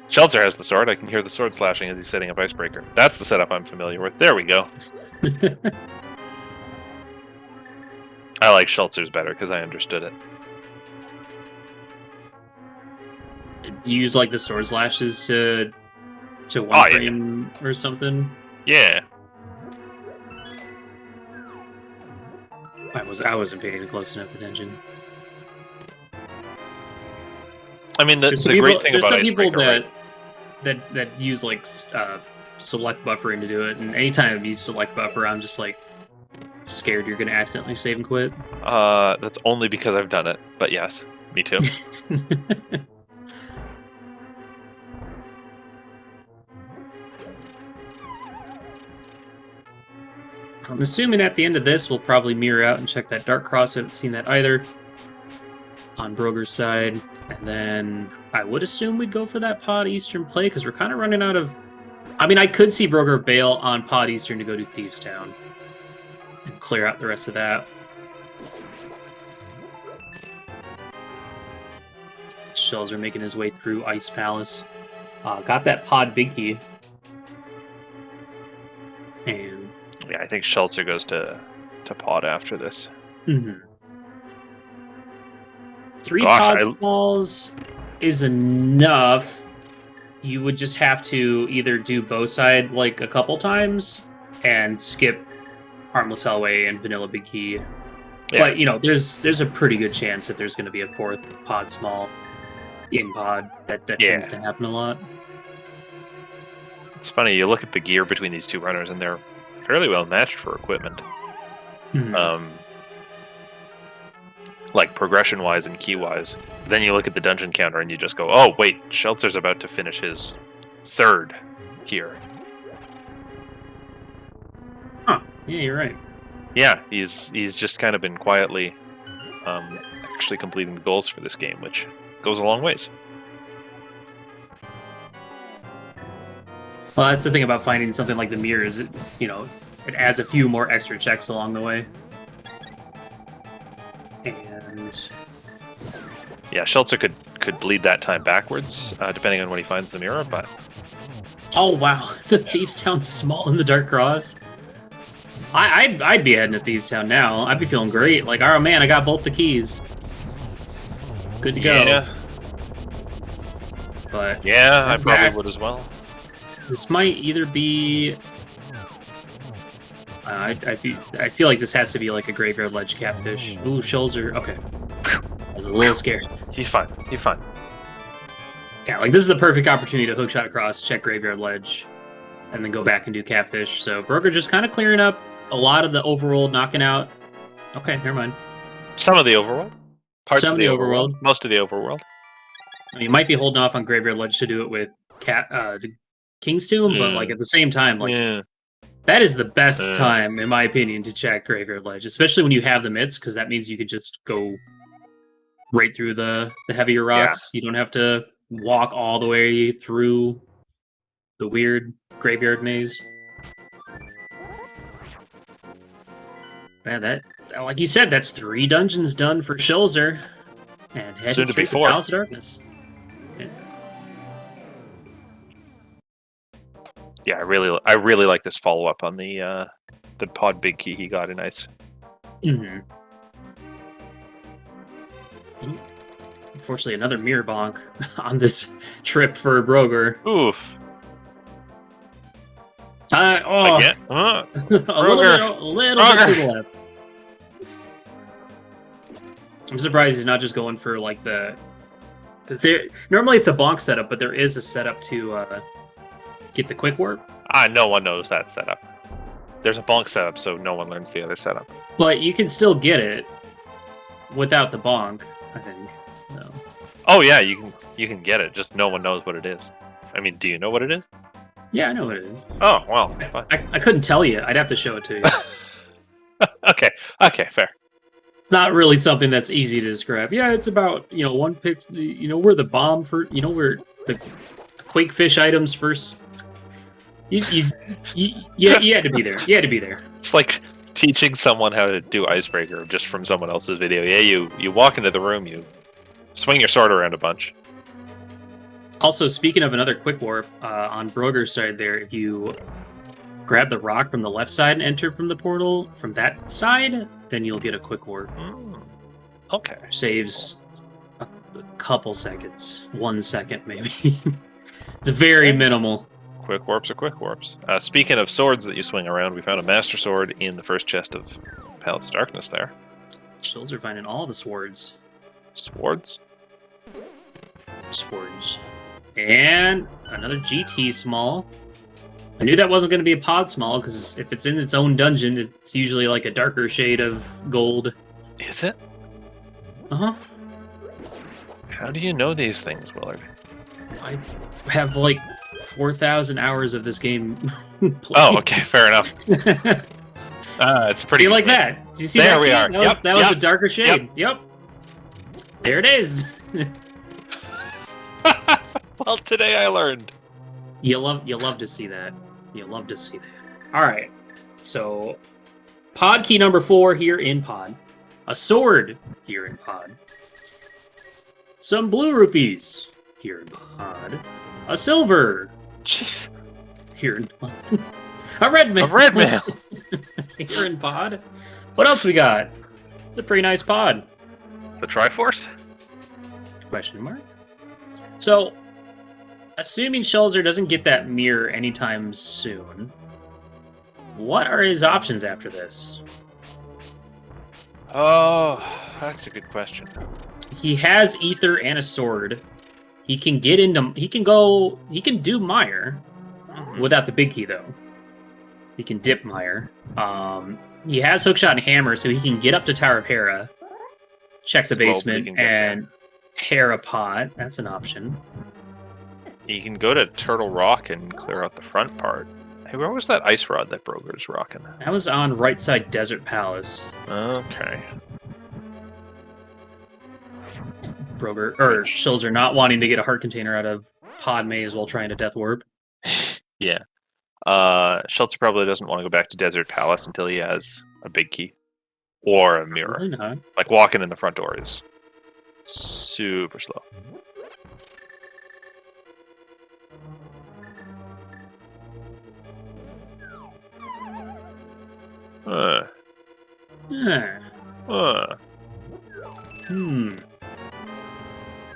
Shelter has the sword. I can hear the sword slashing as he's setting up Icebreaker. That's the setup I'm familiar with. There we go. I like Schultzer's better because I understood it. You use like the sword slashes to one frame or something? Yeah. I wasn't paying close enough attention. I mean, the great thing about Icebreaker, that use like select buffering to do it, and anytime I use select buffer, I'm just like scared you're gonna accidentally save and quit. That's only because I've done it, but yes, me too. I'm assuming at the end of this, we'll probably mirror out and check that Dark Cross. I haven't seen that either on Broger's side. And then I would assume we'd go for that Pod Eastern play, because we're kind of running out of... I mean, I could see Broger bail on Pod Eastern to go to Thieves Town and clear out the rest of that. Shells are making his way through Ice Palace. Got that Pod Big Key. And... yeah, I think Schultzer goes to Pod after this. Mm-hmm. 3 Pod Smalls is enough. You would just have to either do Bowside like a couple times and skip Harmless Hellway and Vanilla Big Key. Yeah. But, there's a pretty good chance that there's going to be a 4th Pod Small in Pod. That tends to happen a lot. It's funny, you look at the gear between these two runners, and they're fairly well matched for equipment. Mm-hmm. Like progression-wise and key-wise. Then you look at the dungeon counter and you just go, oh, wait, Schultzer's about to finish his 3rd here. Huh. Yeah, you're right. Yeah, he's just kind of been quietly actually completing the goals for this game, which goes a long ways. Well, that's the thing about finding something like the mirror is it adds a few more extra checks along the way. And yeah, Schultzer could bleed that time backwards, depending on when he finds the mirror, but... oh, wow. The Thieves Town Small in the Dark Cross. I'd be heading to Thieves Town now. I'd be feeling great. Like, oh man, I got both the keys. Good to go. Yeah. But yeah, I probably would as well. This might either be... I feel like this has to be like a Graveyard Ledge Catfish. Ooh, Schulzer. Okay. I was a little scared. He's fine. He's fine. Yeah, like this is the perfect opportunity to hookshot across, check Graveyard Ledge, and then go back and do Catfish. So Broker just kind of clearing up a lot of the overworld, knocking out... okay, never mind. Some of the overworld. Parts Some of the overworld. Most of the overworld. I mean, you might be holding off on Graveyard Ledge to do it with King's Tomb, but like at the same time, like that is the best time, in my opinion, to check Graveyard Ledge, especially when you have the mitts, because that means you could just go right through the heavier rocks. Yeah. You don't have to walk all the way through the weird graveyard maze. Man, that, like you said, that's 3 dungeons done for Schulzer. And heading Soon to be straight 4. Palace of Darkness. Yeah, I really like this follow up on the pod big key he got in ice. Mm-hmm. Unfortunately, another mirror bonk on this trip for Broger. Oof. A little bit to the left. I'm surprised he's not just going for like the, because normally it's a bonk setup, but there is a setup to get the quick warp. No one knows that setup. There's a bonk setup, so no one learns the other setup. But you can still get it without the bonk, I think. So. Oh yeah, you can get it. Just no one knows what it is. I mean, do you know what it is? Yeah, I know what it is. Oh well. I couldn't tell you. I'd have to show it to you. Okay, fair. It's not really something that's easy to describe. Yeah, it's about, one pick, where the bomb for, where the Quakefish items first. You had to be there. You had to be there. It's like teaching someone how to do Icebreaker just from someone else's video. Yeah, you walk into the room, you swing your sword around a bunch. Also, speaking of another quick warp, on Broger's side there, if you grab the rock from the left side and enter from the portal from that side, then you'll get a quick warp. Okay. Saves a couple seconds. 1 second, maybe. It's very minimal. Quick warps are quick warps. Speaking of swords that you swing around, we found a Master Sword in the first chest of Palace of Darkness there. Chills are finding all the swords. Swords? Swords. And another GT small. I knew that wasn't going to be a pod small, because if it's in its own dungeon, it's usually like a darker shade of gold. Is it? Uh-huh. How do you know these things, Willard? I have like 4,000 hours of this game played. Oh, okay, fair enough. It's pretty. See, like that. Do you see there that? We are. That was a darker shade. Yep. There it is. Well, today I learned. You love to see that. You love to see that. All right. So, pod key number 4 here in pod. A sword here in pod. Some blue rupees here in pod. A silver. Jeez. Here in pod. A red mail. A red mail. Here in pod. What else we got? It's a pretty nice pod. The Triforce? Question mark. So, assuming Schulzer doesn't get that mirror anytime soon, what are his options after this? Oh, that's a good question. He has ether and a sword. He can get into. He can do Mire without the big key though. He can dip Mire. He has hookshot and hammer, so he can get up to Tower of Hera, check the basement, and Hera pot. That's an option. You can go to Turtle Rock and clear out the front part. Hey, where was that ice rod that Broger's rocking? That was on right side Desert Palace. Okay. Broger or Schulzer not wanting to get a heart container out of pod maze while trying to death warp. Yeah. Schulzer probably doesn't want to go back to Desert Palace until he has a big key or a mirror. Really not. Like walking in the front door is super slow.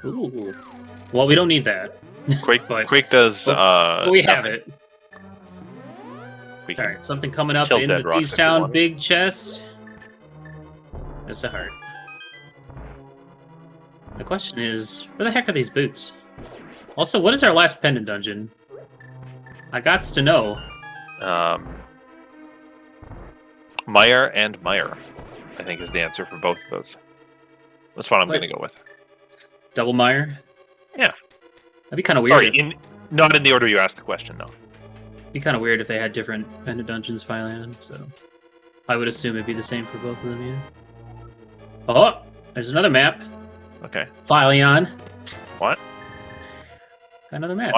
Ooh. Well, we don't need that. Quake, But- Quake does. we have nothing. it. We All can right, something coming up kill in dead the rocks if you Town want. big chest. Just a heart. The question is, where the heck are these boots? Also, what is our last pendant dungeon? I gots to know. Meyer and Meyer, I think, is the answer for both of those. That's what I'm going to go with. Double Mire? Yeah. That'd be kind of weird. Sorry, not in the order you asked the question, though. It'd be kind of weird if they had different pendant dungeons finally, so I would assume it'd be the same for both of them, yeah. Oh, there's another map. Okay. Phylon. What? Got another map.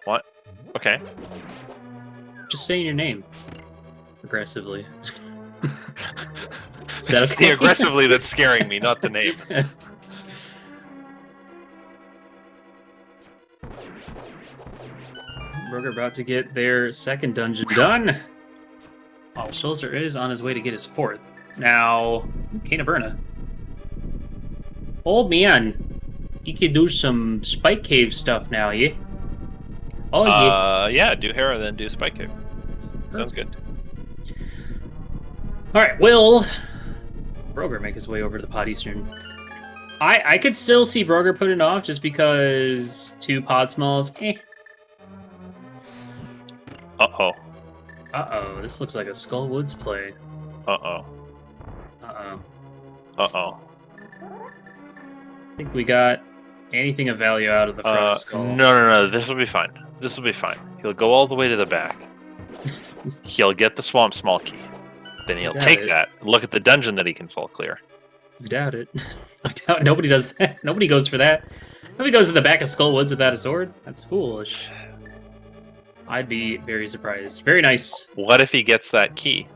What? Okay. Just saying your name. Aggressively. Is that It's okay? the aggressively that's scaring me, not the name. Broger about to get their second dungeon done. While Schulzer is on his way to get his fourth. Now, Canaberna. Oh man, he can do some Spike Cave stuff now, yeah? Oh yeah. Yeah, do Hera, then do Spike Cave. Sounds good. Alright, will Broger make his way over to the Pod Eastern? I could still see Broger putting it off just because 2 pod smalls, Uh-oh. Uh-oh, this looks like a Skull Woods play. Uh-oh. Uh-oh. Uh-oh. I think we got anything of value out of the front of Skull. No. This will be fine. This will be fine. He'll go all the way to the back. He'll get the Swamp Small key. Then he'll take that and look at the dungeon that he can full clear. I doubt it. I doubt nobody does that. Nobody goes for that. Nobody goes to the back of Skull Woods without a sword. That's foolish. I'd be very surprised. Very nice. What if he gets that key?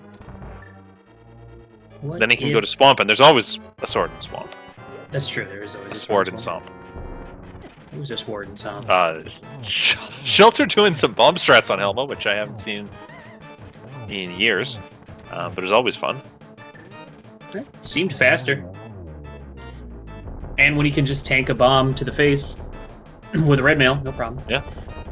What Then he can go to Swamp, and there's always a sword in Swamp. That's true. There is always A sword in Swamp. It was just sword in Swamp. Shelter doing some bomb strats on Helma, which I haven't seen in years, but it's always fun. Seemed faster. And when he can just tank a bomb to the face with a red mail, no problem. Yeah.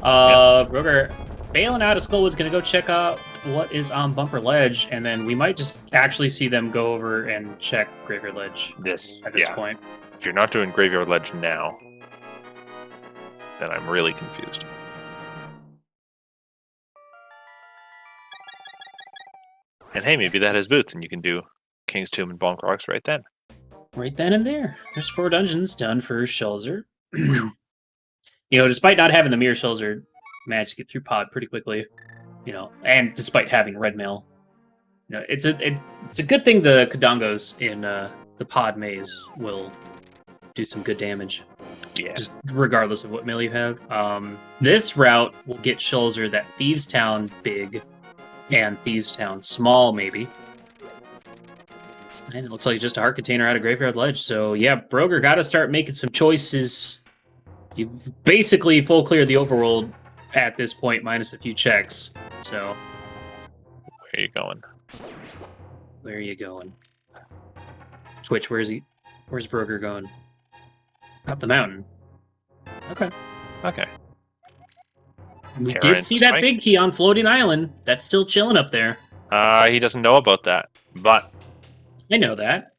Broger bailing out of Skullwood's gonna go check out what is on Bumper Ledge, and then we might just actually see them go over and check Graveyard Ledge at this point. If you're not doing Graveyard Ledge now, then I'm really confused. And hey, maybe that has boots, and you can do King's Tomb and Bonk Rocks right then. Right then and there. There's 4 dungeons done for Schulzer. Despite not having the Mirror Schulzer, managed to get through Pod pretty quickly. And despite having red mail, it's a good thing the Kadongos in the Pod maze will do some good damage. Yeah. Just regardless of what mail you have. This route will get Schulzer that Thieves Town big and Thieves Town small, maybe. And it looks like just a heart container out of Graveyard Ledge. So yeah, Broger got to start making some choices. You've basically full cleared the overworld at this point, minus a few checks. So where are you going? Where are you going? Twitch, where's he? Where's Broger going? Up the mountain. Okay. We did see that big key on Floating Island. That's still chilling up there. He doesn't know about that, but I know that.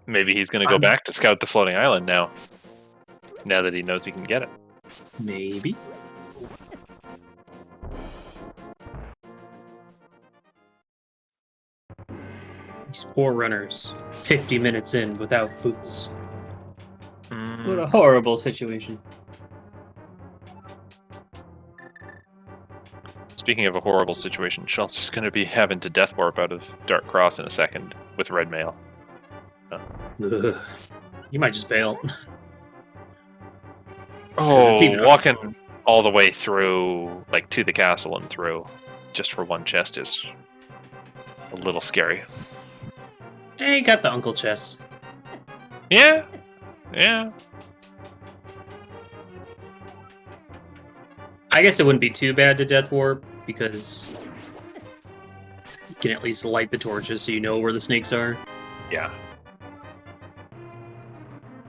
Maybe he's going to go back to scout the Floating Island now. Now that he knows he can get it. Maybe. These poor runners, 50 minutes in without boots. What a horrible situation. Speaking of a horrible situation, Shell's just going to be having to death warp out of Dark Cross in a second with red mail. Ugh. You might just bail. Walking all the way through, to the castle and through, just for one chest is a little scary. Hey, you got the uncle chest. Yeah. I guess it wouldn't be too bad to death warp, because you can at least light the torches so you know where the snakes are. Yeah.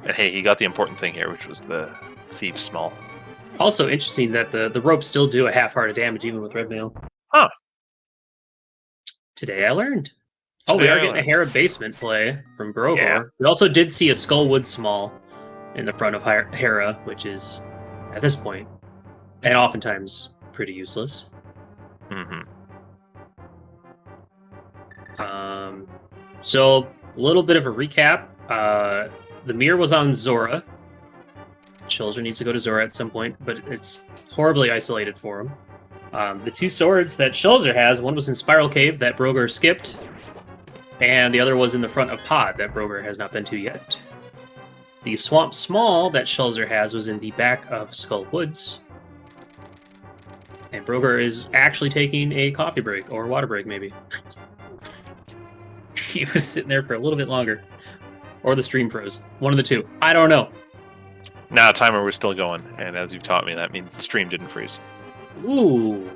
And hey, he got the important thing here, which was the Thieves Small. Also interesting that the ropes still do a half heart of damage even with red mail. Huh. Today I learned. We are getting a Hera basement play from Brogor. Yeah. We also did see a Skullwood Small in the front of Hera, which is, at this point, and oftentimes, pretty useless. Mm-hmm. So, a little bit of a recap. The mirror was on Zora. Children needs to go to Zora at some point, but it's horribly isolated for him. The 2 swords that Schulzer has, one was in Spiral Cave that Broger skipped, and the other was in the front of Pod that Broger has not been to yet. The Swamp Small that Schulzer has was in the back of Skull Woods. And Broger is actually taking a coffee break, or water break, maybe. he was sitting there for a little bit longer. Or the stream froze. One of the two. I don't know. Nah, timer was still going, and as you've taught me, that means the stream didn't freeze. Ooh.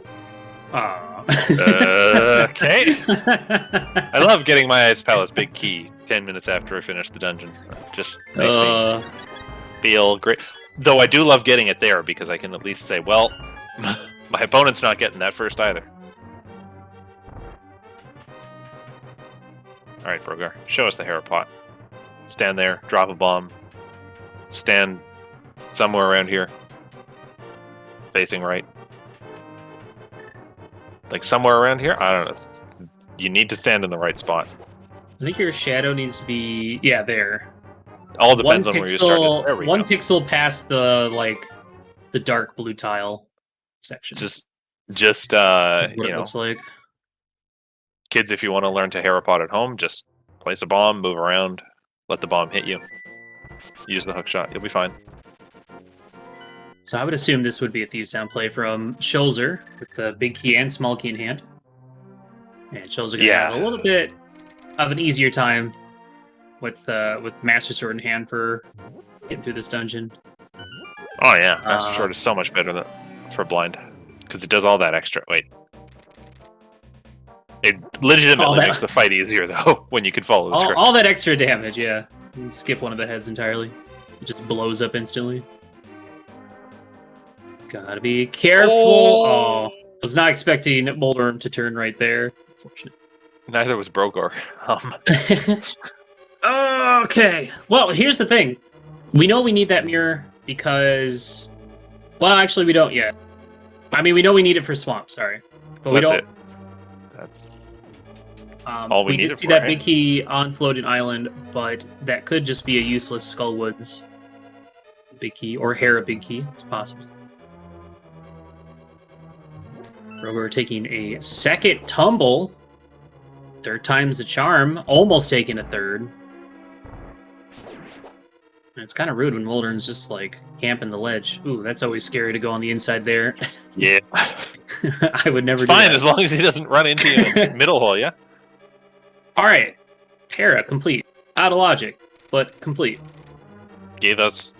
Okay. I love getting my Ice Palace Big Key 10 minutes after I finish the dungeon. Just makes me feel great. Though I do love getting it there, because I can at least say, well, my opponent's not getting that first either. Alright, Brogar, show us the Hera pot. Stand there, drop a bomb. Stand somewhere around here. Facing right. Like somewhere around here? I don't know. You need to stand in the right spot. I think your shadow needs to be, yeah, there. All depends on where you start. There we One go. pixel past the dark blue tile section. Just That's what you it know, looks like. kids, if you want to learn to Hera pot at home, just place a bomb, move around, let the bomb hit you. Use the hook shot. You'll be fine. So I would assume this would be a Thieves Down play from Scholzer with the big key and small key in hand. And Scholzer gonna have a little bit of an easier time with Master Sword in hand for getting through this dungeon. Oh yeah, Master Sword is so much better for blind because it does all that extra. Wait, it legitimately makes the fight easier though when you can follow the script. All that extra damage, yeah. You can skip one of the heads entirely. It just blows up instantly. Gotta be careful. Oh, was not expecting Moldorm to turn right there. Unfortunate. Neither was Brogor. Okay. Well, here's the thing. We know we need that mirror because... Well, actually, we don't yet. I mean, we know we need it for Swamp, sorry. But we don't... That's all we need. We did see that big key on Floating Island, but that could just be a useless Skullwoods big key, or Hera big key. It's possible. We're taking a second tumble. Third time's the charm. Almost taking a third. And it's kind of rude when Moldorm's just like camping the ledge. Ooh, that's always scary to go on the inside there. Yeah. I would never do fine, that. As long as he doesn't run into you in the middle hole, yeah? Alright. Hera, complete. Out of logic, but complete. Gave us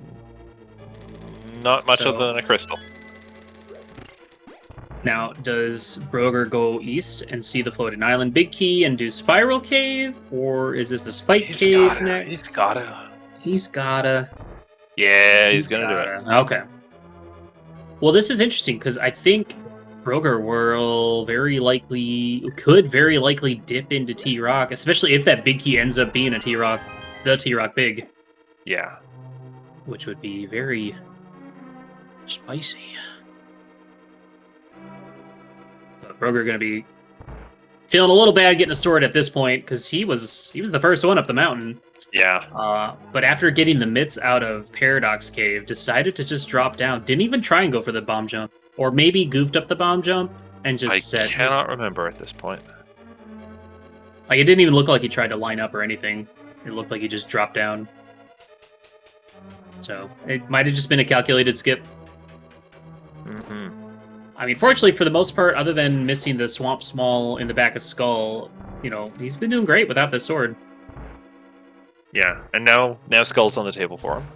not much other than a crystal. Now, does Brogar go east and see the Floating Island big key and do Spiral Cave? Or is this a Spike Cave next? He's gotta. Yeah, he's gonna do it. Okay. Well, this is interesting because I think Brogar could very likely dip into T-Rock, especially if that big key ends up being a T-Rock, the T-Rock big. Yeah. Which would be very spicy. But Brogar gonna be feeling a little bad getting a sword at this point because he was the first one up the mountain. Yeah. But after getting the mitts out of Paradox Cave, decided to just drop down. Didn't even try and go for the bomb jump. Or maybe goofed up the bomb jump and just I cannot remember at this point. Like, it didn't even look like he tried to line up or anything. It looked like he just dropped down. So, it might have just been a calculated skip. Mm-hmm. I mean, fortunately, for the most part, other than missing the Swamp Small in the back of Skull, you know, he's been doing great without this sword. Yeah, and now Skull's on the table for him.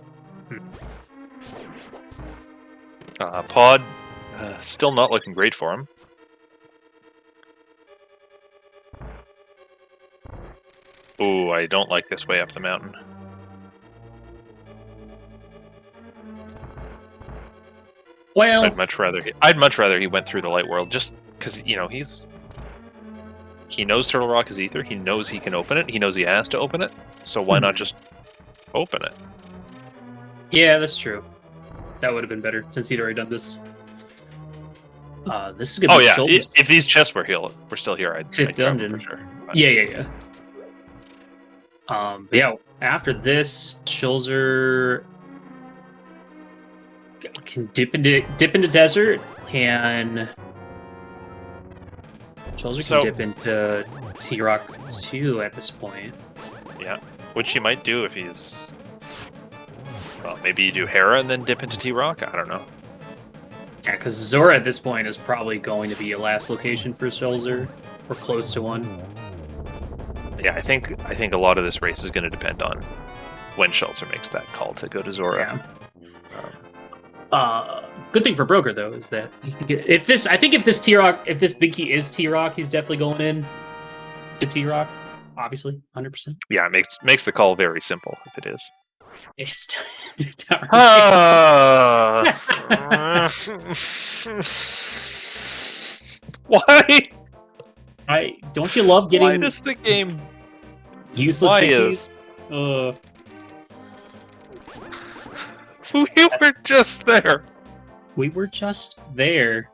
Pod, still not looking great for him. Ooh, I don't like this way up the mountain. Well, I'd much rather he went through the light world, just because, you know, he knows Turtle Rock is ether. He knows he can open it. He knows he has to open it. So why not just open it? Yeah, that's true. That would have been better since he'd already done this. This is gonna be if these chests were still here, I'd fifth dungeon for sure. But... Yeah. Yeah. After this, Scholzer can dip into desert. Scholzer can dip into T-Rock 2 at this point. Yeah, which he might do if he's... Well, maybe you do Hera and then dip into T-Rock? I don't know. Yeah, because Zora at this point is probably going to be a last location for Scholzer, or close to one. Yeah, I think a lot of this race is going to depend on when Schultzer makes that call to go to Zora. Yeah. Good thing for Broker though is that he can get, if this big key is T-Rock, he's definitely going in to T-Rock. Obviously, 100%. Yeah, it makes the call very simple if it is. It's Why? Don't you love getting Why does the game useless big keys? We were just there. We were just there.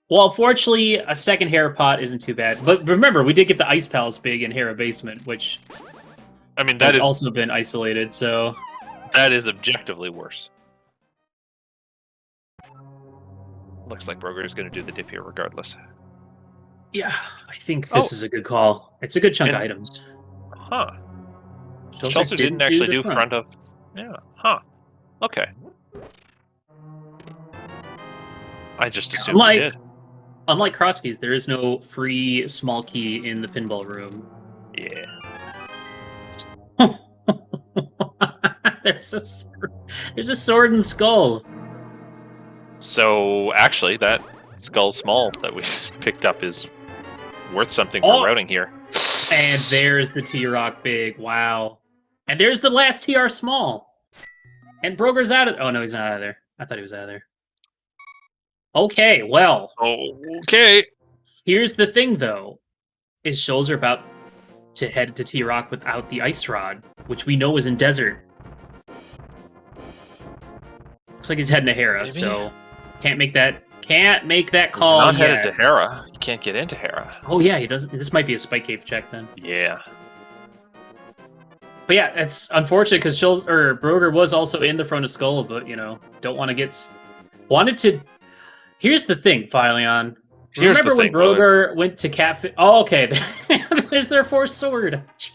Well, fortunately, a second Hera pot isn't too bad. But remember, we did get the Ice Palace big in Hera Basement, which I mean that has also been isolated, so that is objectively worse. Looks like Broger is going to do the dip here regardless. Yeah, I think this is a good call. It's a good chunk of items. Huh. Schultzer didn't actually do front of... Yeah, huh. Okay. I just assumed he did. Unlike cross keys, there is no free small key in the pinball room. Yeah. There's a sword and skull. So, actually, that skull small that we picked up is worth something for routing here. And there's the T-Rock big. Wow. And there's the last TR small. And Broger's out of... Oh, no, he's not out of there. I thought he was out of there. Okay, well. Okay. Here's the thing, though. Is Schultzer about to head to T-Rock without the Ice Rod, which we know is in Desert. Looks like he's heading to Hera, so can't make that call He's not headed to Hera. You can't get into Hera. Oh, yeah, he doesn't. This might be a Spike Cave check, then. Yeah. But yeah, it's unfortunate because Broger was also in the front of Skull, but, don't want to get... Wanted to... Here's the thing, Philion. Remember when Broger went to Catfish... Oh, okay. There's their fourth sword. Jeez.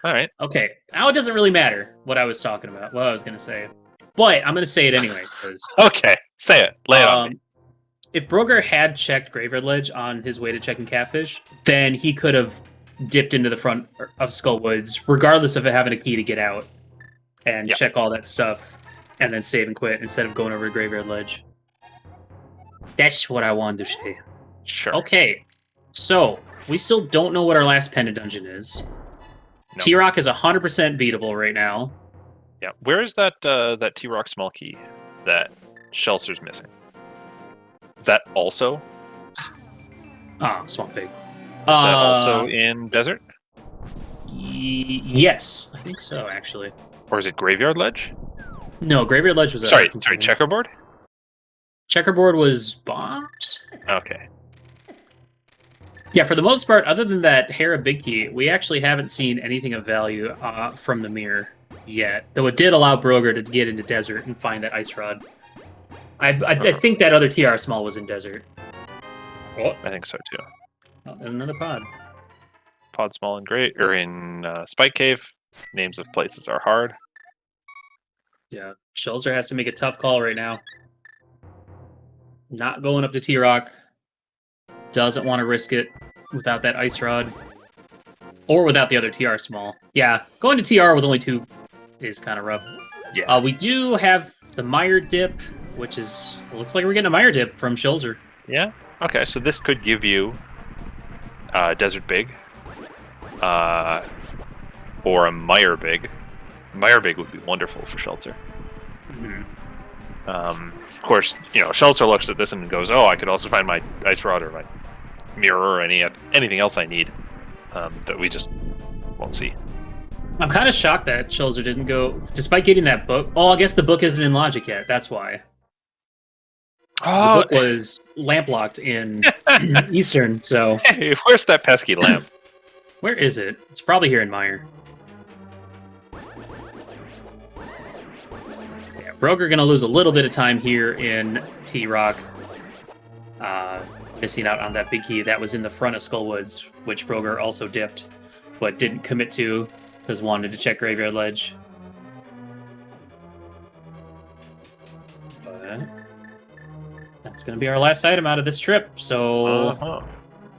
All right. Okay. Now it doesn't really matter what I was talking about, what I was going to say. But I'm going to say it anyway. Okay. Say it. Lay it on me. If Broger had checked Graveyard Ledge on his way to checking Catfish, then he could have dipped into the front of Skullwoods, regardless of it having a key to get out, and check all that stuff, and then save and quit instead of going over to Graveyard Ledge. That's what I wanted to say. Sure. Okay, so we still don't know what our last Panda Dungeon is. Nope. T-Rock is 100% beatable right now. Yeah, where is that that T-Rock small key that Schultzer's missing? Is that also? Swamp Pig. Is that also in Desert? Yes, I think so, actually. Or is it Graveyard Ledge? No, Graveyard Ledge was... Sorry, Checkerboard? Checkerboard was bombed? Okay. Yeah, for the most part, other than that Hera Big Key, we actually haven't seen anything of value from the mirror yet. Though it did allow Broger to get into Desert and find that Ice Rod. I think that other TR Small was in Desert. Oh, I think so, too. Oh, another pod. Pod Small and Great, or in Spike Cave. Names of places are hard. Yeah, Schultzer has to make a tough call right now. Not going up to T-Rock. Doesn't want to risk it without that Ice Rod. Or without the other TR Small. Yeah, going to TR with only 2 is kind of rough. Yeah. We do have the Meyer Dip, which is... It looks like we're getting a Meyer Dip from Schultzer. Yeah? Okay, so this could give you Desert Big. Or a Meyer Big. Meyer Big would be wonderful for Schultzer. Mm-hmm. Of course, Schultzer looks at this and goes, "Oh, I could also find my Ice Rod or my mirror or anything else I need that we just won't see." I'm kind of shocked that Schultzer didn't go, despite getting that book. Oh, I guess the book isn't in Logic yet. That's why. The book was lamp locked in Eastern, so... Hey, where's that pesky lamp? Where is it? It's probably here in Meyer. Yeah, Broger gonna lose a little bit of time here in T-Rock. Missing out on that big key that was in the front of Skullwoods, which Broger also dipped, but didn't commit to because wanted to check Graveyard Ledge. But that's going to be our last item out of this trip, so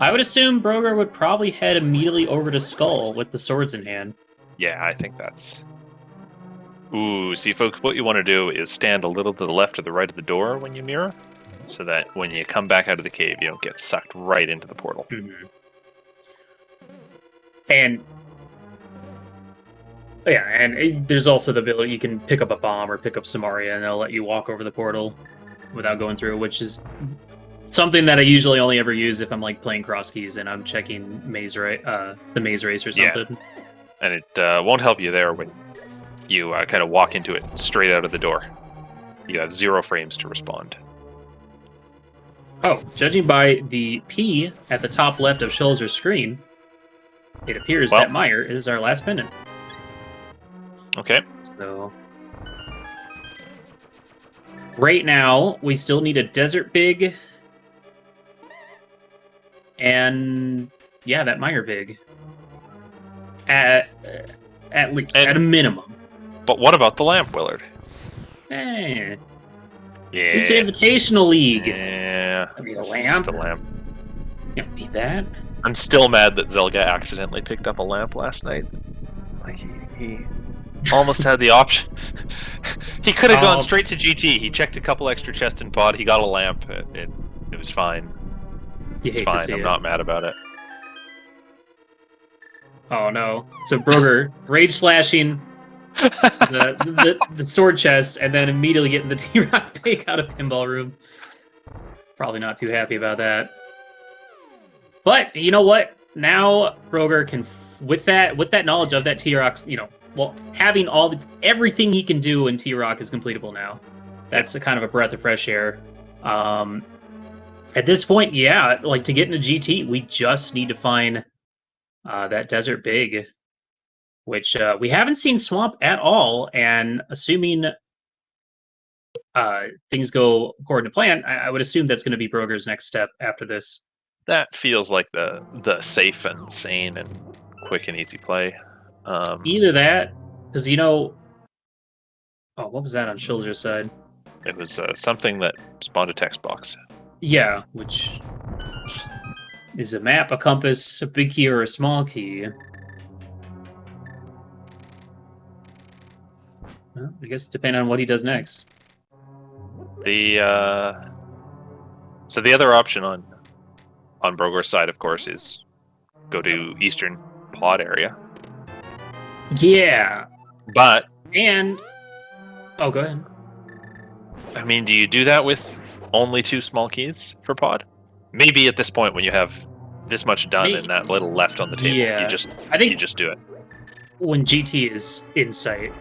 I would assume Broger would probably head immediately over to Skull with the swords in hand. Yeah, I think that's... Ooh, see, folks, what you want to do is stand a little to the left or the right of the door when you mirror, so that when you come back out of the cave, you don't get sucked right into the portal. Mm-hmm. And yeah, and there's also the ability you can pick up a bomb or pick up Samaria, and they'll let you walk over the portal without going through, which is something that I usually only ever use if I'm like playing cross keys and I'm checking the maze race or something. Yeah. And it won't help you there when you kind of walk into it straight out of the door. You have 0 frames to respond. Oh, judging by the P at the top left of Schulzer's screen, it appears that Meyer is our last pendant. Okay. So right now, we still need a Desert Big. And yeah, that Meyer Big. At least, at a minimum. But what about the lamp, Willard? Yeah. It's an Invitational League. Yeah. I mean, a lamp. Just a lamp. You don't need that. I'm still mad that Zelga accidentally picked up a lamp last night. Like, he almost had the option. He could have gone straight to GT. He checked a couple extra chests in pod. He got a lamp. It was fine. It's fine. I'm not mad about it. Oh no! So Broger rage slashing the sword chest, and then immediately getting the T-Rock pick out of pinball room. Probably not too happy about that. But you know what? Now Broger can, with that knowledge of that T-Rock, having everything he can do in T-Rock is completable now. That's a kind of a breath of fresh air. At this point, yeah, like to get into GT, we just need to find that Desert Big, which we haven't seen Swamp at all. And assuming things go according to plan, I would assume that's going to be Broger's next step after this. That feels like the safe and sane and quick and easy play. Either that, because what was that on Schulzer's side? It was something that spawned a text box. Yeah, which is a map, a compass, a big key, or a small key. Well, I guess depending on what he does next. So the other option on Broger's side, of course, is go to Eastern Pod area. Yeah. But go ahead. I mean, do you do that with only 2 small keys for pod? Maybe at this point, when you have this much done and that little left on the table, you just do it. When GT is in sight,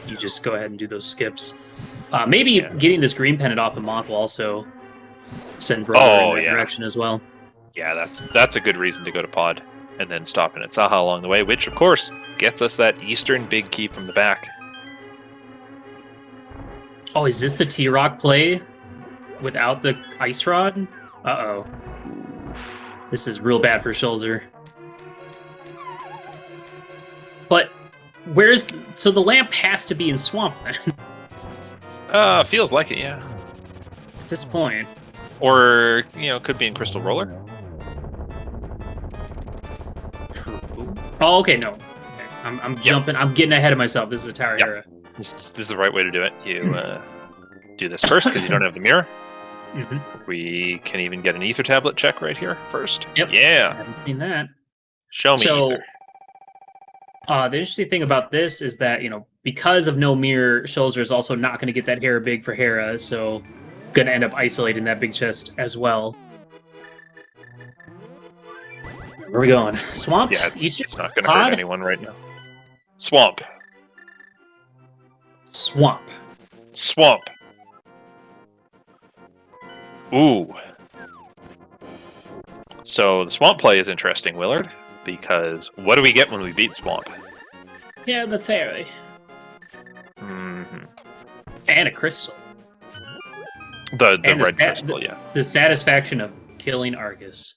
you just go ahead and do those skips. Maybe getting this green pennant off of Mock will also send Broger in that direction as well. Yeah, that's a good reason to go to pod and then stop in at Saha along the way, which of course gets us that Eastern big key from the back. Oh, is this the T-Rock play without the ice rod? Uh-oh. This is real bad for Schulzer. But so the lamp has to be in Swamp then. Feels like it, yeah. At this point. Or, could be in Crystal Roller. Oh, okay, no. Okay. I'm jumping. I'm getting ahead of myself. This is a tower era. This is the right way to do it. You do this first because you don't have the mirror. Mm-hmm. We can even get an ether tablet check right here first. Yep. Yeah. I haven't seen that. Show me ether. The interesting thing about this is that, because of no mirror, Schulzer is also not going to get that Hera big for Hera, so going to end up isolating that big chest as well. Where are we going? Swamp? Yeah, it's not going to Pod? hurt anyone right now. Swamp. Swamp. Swamp. Ooh. So the Swamp play is interesting, Willard, because what do we get when we beat Swamp? Yeah, the fairy. Mm-hmm. And a crystal. The red crystal, yeah. The satisfaction of killing Argus.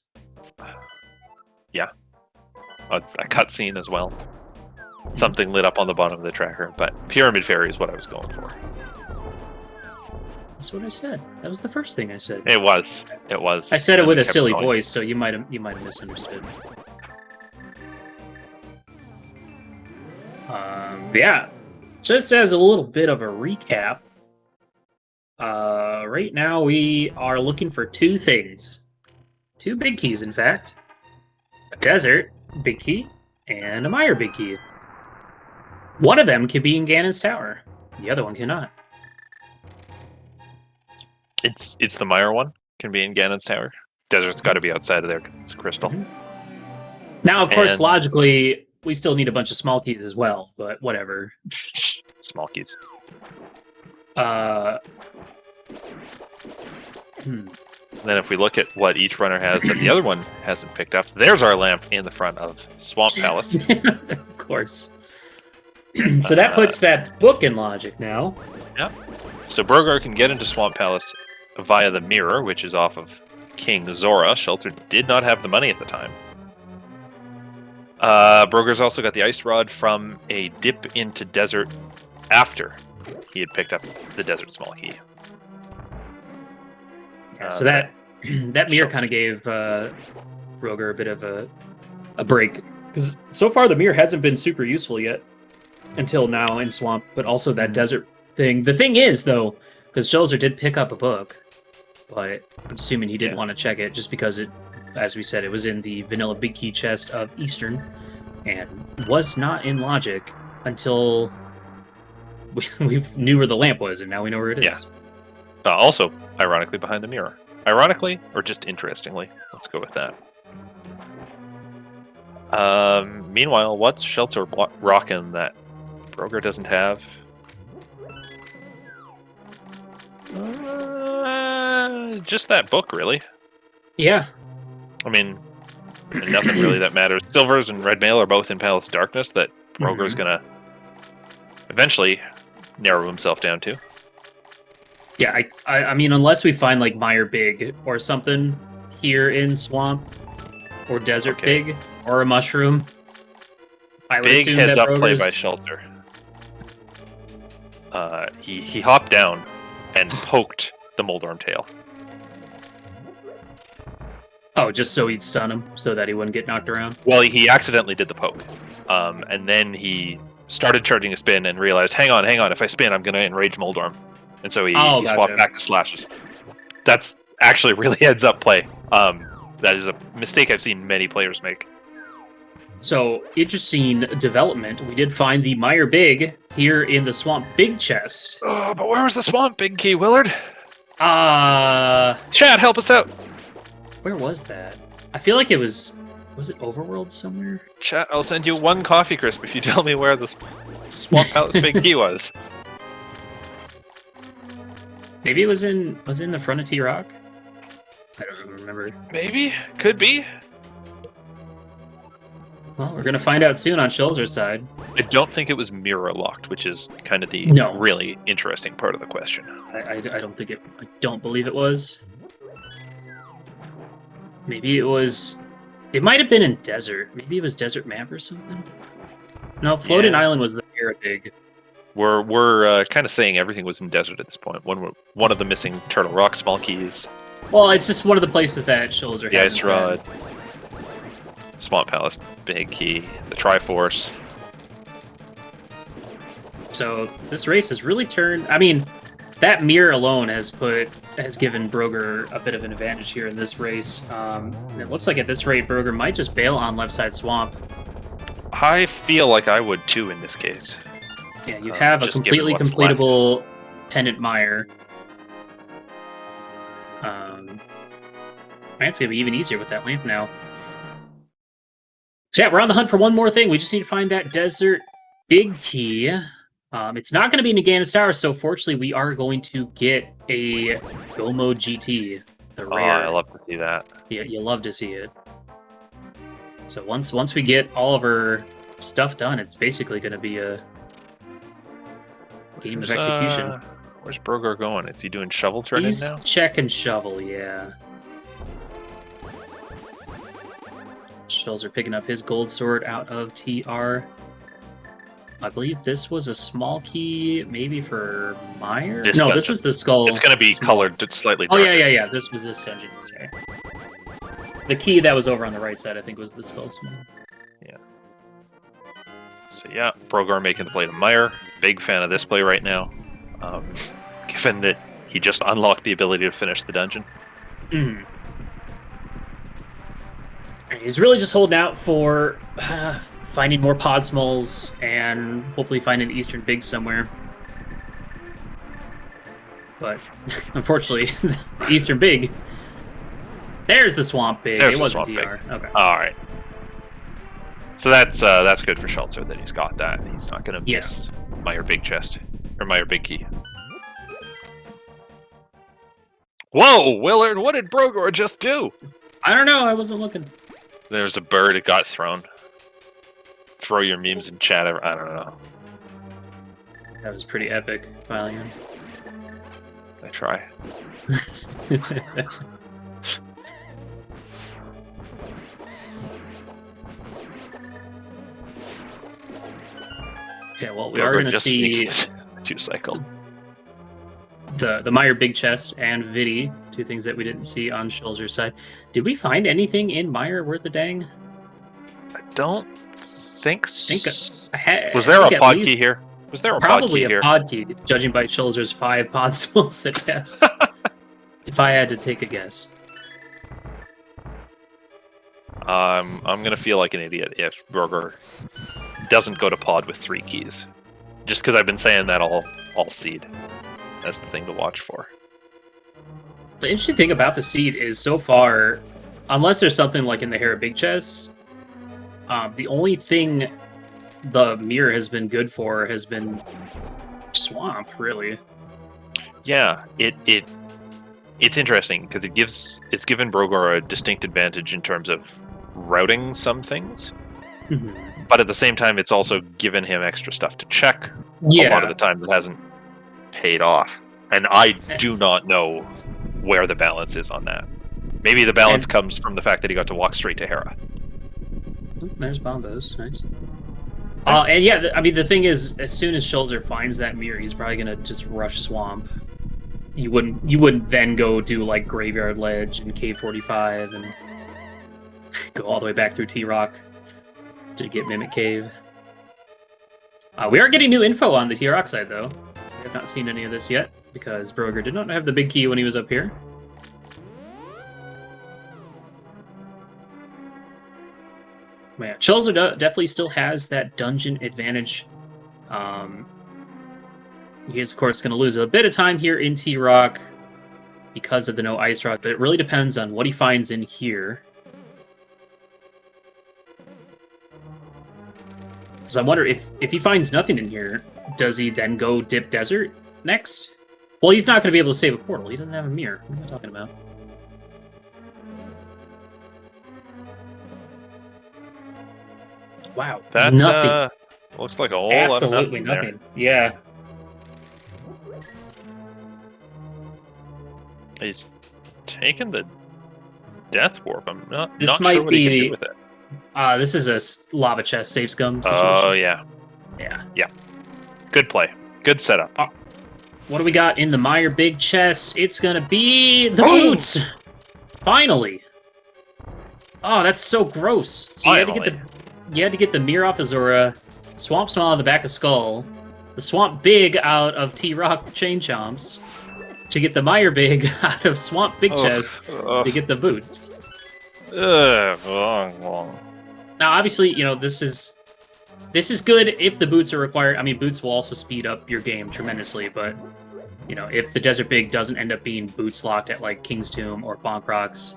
Yeah. A cutscene as well. Something lit up on the bottom of the tracker, but Pyramid Fairy is what I was going for. That's what I said. That was the first thing I said. It was. It was. I said it And with it a kept silly going. voice, so you might have misunderstood. Yeah. Just as a little bit of a recap, right now we are looking for two things. Two big keys, in fact. A desert big key and a Meyer big key. One of them can be in Ganon's tower. The other one cannot. It's the Meyer one. Can be in Ganon's tower. Desert's got to be outside of there because it's a crystal. Mhm. Now, of course, And- logically, we still need a bunch of small keys as well, but whatever. Small keys. Then if we look at what each runner has that the other one hasn't picked up, there's our lamp in the front of Swamp Palace. Of course. So that puts that book in logic now. Yep. So Brogar can get into Swamp Palace via the mirror, which is off of King Zora. Shelter did not have the money at the time. Brogar's also got the ice rod from a dip into desert after he had picked up the desert small key. Yeah, so that mirror kind of gave Brogar a bit of a break, because so far the mirror hasn't been super useful yet until now in Swamp, but also that desert thing. The thing is, though, because Shelzer did pick up a book, but I'm assuming he didn't want to check it just because it, as we said, it was in the vanilla big key chest of Eastern and was not in logic until we knew where the lamp was, and now we know where it is. Yeah. Also, ironically, behind the mirror. Ironically, or just interestingly? Let's go with that. Meanwhile, what's Shelter rocking that Brogar doesn't have? Just that book, really. Yeah. I mean, nothing really that matters. Silvers and Red Mail are both in Palace Darkness that Brogar's gonna eventually narrow himself down to. Yeah, I mean, unless we find like Meyer Big or something here in Swamp, or Desert Big, or a Mushroom. I would Big assume heads that up play Brogar's... by Shelter. He hopped down and poked the Moldorm tail. Oh, just so he'd stun him, so that he wouldn't get knocked around? Well, he accidentally did the poke. And then he started charging a spin and realized, hang on, if I spin, I'm going to enrage Moldorm. And so he swapped back to slashes. That's actually really heads up play. That is a mistake I've seen many players make. So, interesting development. We did find the Meyer Big here in the Swamp Big chest. Oh, but where was the Swamp Big Key, Willard? Chat, help us out. Where was that? I feel like it was it Overworld somewhere? Chat, I'll send you one coffee crisp if you tell me where the Swamp Palace Big Key was. Maybe it was in the front of T-Rock? I don't remember. Maybe. Could be. Well, we're going to find out soon on Shulzer's side. I don't think it was mirror locked, which is kind of the really interesting part of the question. I don't think it... I don't believe it was. Maybe it was... It might have been in Desert. Maybe it was Desert Map or something. No, Floating Island was the Mirror Big. We're kind of saying everything was in Desert at this point. One of the missing Turtle Rock small keys. Well, it's just one of the places that Shulzer has. The Ice Rod. Swamp Palace Big Key. The Triforce. So this race has really turned... I mean, that mirror alone has given Brogar a bit of an advantage here in this race. It looks like at this rate, Brogar might just bail on left side Swamp. I feel like I would too in this case. Yeah, you have a completely completable Pendant Mire. It's going to be even easier with that lamp now. So yeah, we're on the hunt for one more thing. We just need to find that Desert Big Key. It's not going to be Nagana's Tower, so fortunately we are going to get a Go Mode GT. The rare. I love to see that. Yeah, you love to see it. So once we get all of our stuff done, it's basically going to be a game of execution. Where's Brogar going? Is he doing shovel turn-in now? He's check and shovel, yeah. Shells are picking up his gold sword out of TR. I believe this was a small key, maybe for Meyer? This No, dungeon. this was the skull. It's going to be small. colored slightly Oh, darker. yeah. This was this dungeon. Sorry. The key that was over on the right side, I think, was the skull small. Yeah. So yeah, Brogar making the play to Meyer. Big fan of this play right now. Given that he just unlocked the ability to finish the dungeon. Mm. He's really just holding out for finding more pod smalls and hopefully find an Eastern Big somewhere. But unfortunately, the Eastern Big. There's the Swamp Big. There's it the wasn't Swamp TR. Big. Okay. All right. So that's good for Schultzer that he's got that. He's not going to miss Meyer Big Chest or Meyer Big Key. Whoa, Willard! What did Brogar just do? I don't know. I wasn't looking. There's a bird. It got thrown. Throw your memes in chat. I don't know. That was pretty epic. Valiant. I try. Okay, well, we are going to see 2-cycle. the Meyer Big Chest and Vidi, two things that we didn't see on Schulzer's side. Did we find anything in Meyer worth a dang? I don't think so. Was there a pod key here? Was there a pod key here? Probably a pod key, judging by Schulzer's 5 pod spells that he has. If I had to take a guess. I'm going to feel like an idiot if Brogar doesn't go to pod with 3 keys. Just because I've been saying that all seed. That's the thing to watch for. The interesting thing about the seed is so far, unless there's something like in the Hera Big Chest, the only thing the mirror has been good for has been Swamp, really. Yeah, it's interesting because it's given Brogar a distinct advantage in terms of routing some things. Mm-hmm. But at the same time, it's also given him extra stuff to check a lot of the time that hasn't paid off. And I do not know where the balance is on that. Maybe the balance comes from the fact that he got to walk straight to Hera. There's Bombos, nice. And yeah, I mean, the thing is, as soon as Schulzer finds that mirror, he's probably gonna just rush Swamp. You wouldn't then go do like Graveyard Ledge and K45 and go all the way back through T-Rock to get Mimic Cave. We are getting new info on the T-Rock side, though. We have not seen any of this yet, because Brogar did not have the big key when he was up here. Man, Schulzer definitely still has that dungeon advantage. He is, of course, going to lose a bit of time here in T-Rock because of the no Ice Rock, but it really depends on what he finds in here. Because I wonder if he finds nothing in here, does he then go dip Desert next? Well, he's not going to be able to save a portal. He doesn't have a mirror. What am I talking about? Wow. That nothing. Looks like a whole Absolutely lot of nothing. Yeah. He's taking the Death Warp. I'm not This sure might what he can be- do with it. This is a lava chest save scum situation. Oh, yeah. Yeah. Good play. Good setup. What do we got in the Meyer Big Chest? It's gonna be the boots! Finally! Oh, that's so gross. So you had to get the mirror off of Zora, Swamp Small on the back of Skull, the Swamp Big out of T-Rock Chain Chomps, to get the Meyer Big out of Swamp Big Chest to get the boots. Long. Now, obviously, this is good if the boots are required. I mean, boots will also speed up your game tremendously, but if the Desert Big doesn't end up being boots locked at like King's Tomb or Bonk Rocks,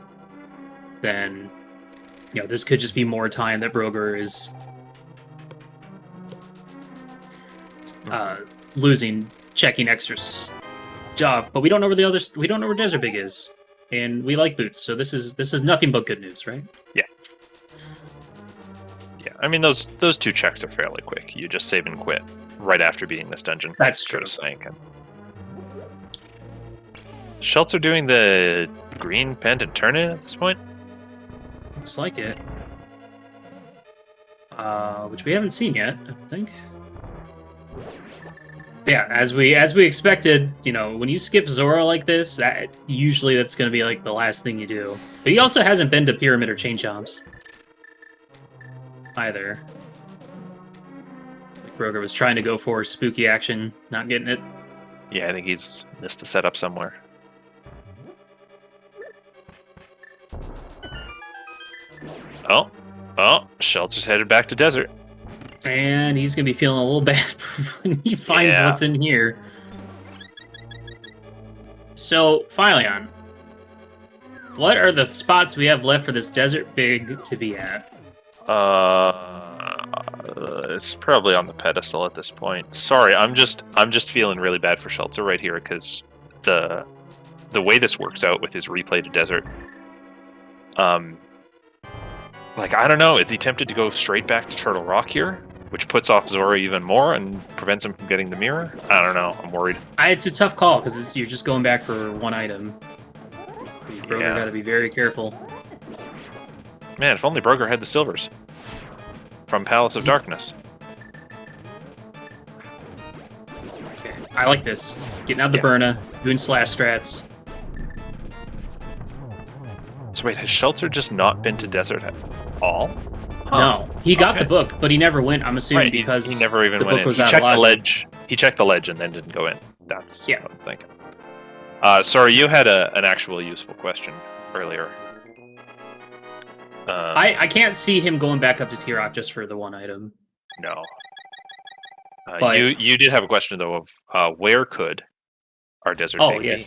then this could just be more time that Brogar is losing, checking extra stuff. But we don't know where we don't know where Desert Big is, and we like boots, so this is nothing but good news, right? Yeah. I mean, those 2 checks are fairly quick. You just save and quit right after beating this dungeon. That's true. Schultz are doing the green pendant turn-in at this point? Looks like it. Which we haven't seen yet, I think. Yeah, as we expected, you know, when you skip Zora like this, usually that's going to be like the last thing you do. But he also hasn't been to Pyramid or Chain Chomps either. Like Broger was trying to go for spooky action, not getting it. Yeah, I think he's missed the setup somewhere. Oh, Shelter's headed back to desert. And he's going to be feeling a little bad when he finds what's in here. So, Philion, what are the spots we have left for this Desert Big to be at? It's probably on the pedestal at this point. Sorry, I'm just feeling really bad for Shelter right here because the way this works out with his replay to desert. Like, I don't know, is he tempted to go straight back to Turtle Rock here? Which puts off Zora even more and prevents him from getting the mirror? I don't know. I'm worried. It's a tough call because you're just going back for one item. Broger got to be very careful. Man, if only Broger had the silvers from Palace of Darkness. Okay. I like this. Getting out the Burna, doing slash strats. So wait, has Shelter just not been to desert at all? Huh. No, he got the book, but he never went. I'm assuming because he never even went in. Was he checked the ledge. He checked the ledge and then didn't go in. That's what I'm thinking. Sorry, you had an actual useful question earlier. I can't see him going back up to T-Rock just for the one item. No. You did have a question though of where could our desert be?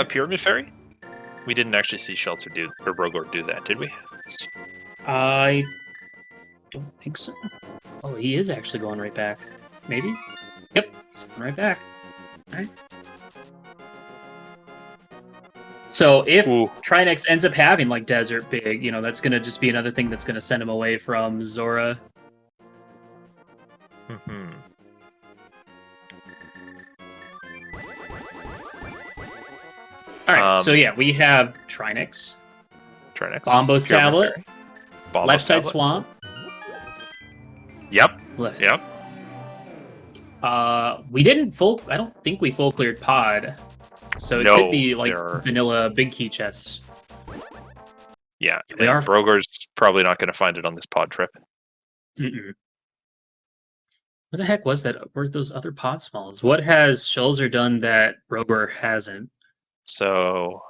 Pyramid Fairy? We didn't actually see Shelter or Broger do that, did we? I don't think so. Oh, he is actually going right back. Maybe? Yep, he's going right back. Alright. So if Trinex ends up having like Desert Big, you know, that's going to just be another thing that's going to send him away from Zora. Mm-hmm. Alright, so yeah, we have Trinex. Bombo's Tablet. Left side Swamp. Yep. Left. Yep. We didn't I don't think we full cleared Pod. So it could be like vanilla big key chests. Yeah, they are. Broger's probably not going to find it on this pod trip. Mm-mm. What the heck was that? Were those other pod smalls? What has Schulzer done that Broger hasn't? So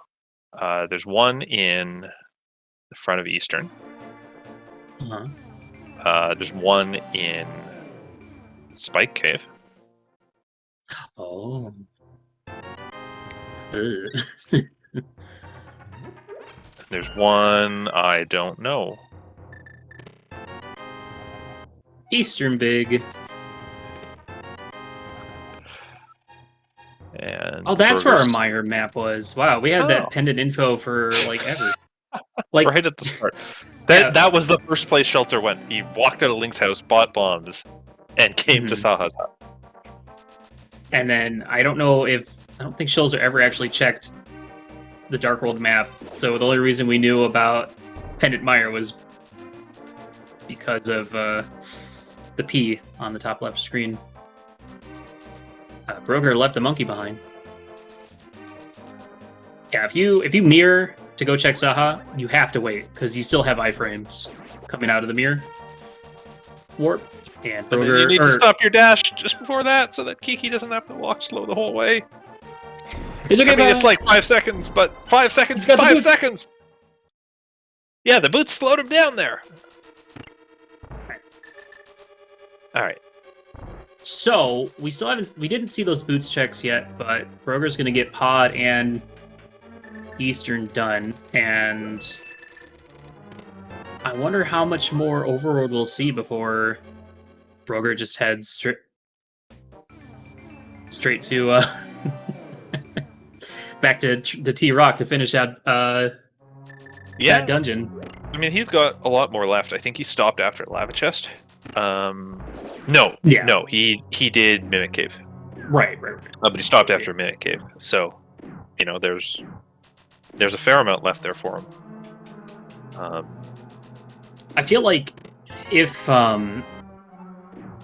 there's one in the front of Eastern. There's one in Spike Cave. Oh. There's one I don't know. Eastern Big. And that's where our Meyer map was. Wow, we had that pendant info for like ever. Like right at the start. That was the first place Shelter went. He walked out of Link's house, bought bombs, and came to Saha's house. And then I don't think Schulzer ever actually checked the Dark World map. So the only reason we knew about Pendant Meyer was because of the P on the top left screen. Broger left the monkey behind. Yeah, if you mirror to go check Saha, you have to wait because you still have iframes coming out of the mirror. Warp and Broger. You need to stop your dash just before that so that Kiki doesn't have to walk slow the whole way. It's okay. I mean, it's like 5 seconds, but 5 seconds, 5 seconds. Yeah, the boots slowed him down there. All right. So we didn't see those boots checks yet, but Broger's gonna get Pod and Eastern done, and I wonder how much more Overworld we'll see before Broger just heads straight to back to T-Rock to finish out that dungeon. I mean, he's got a lot more left. I think he stopped after Lava Chest. No, he did Mimic Cave. Right. But he stopped after Mimic Cave. So, you know, there's a fair amount left there for him. I feel like if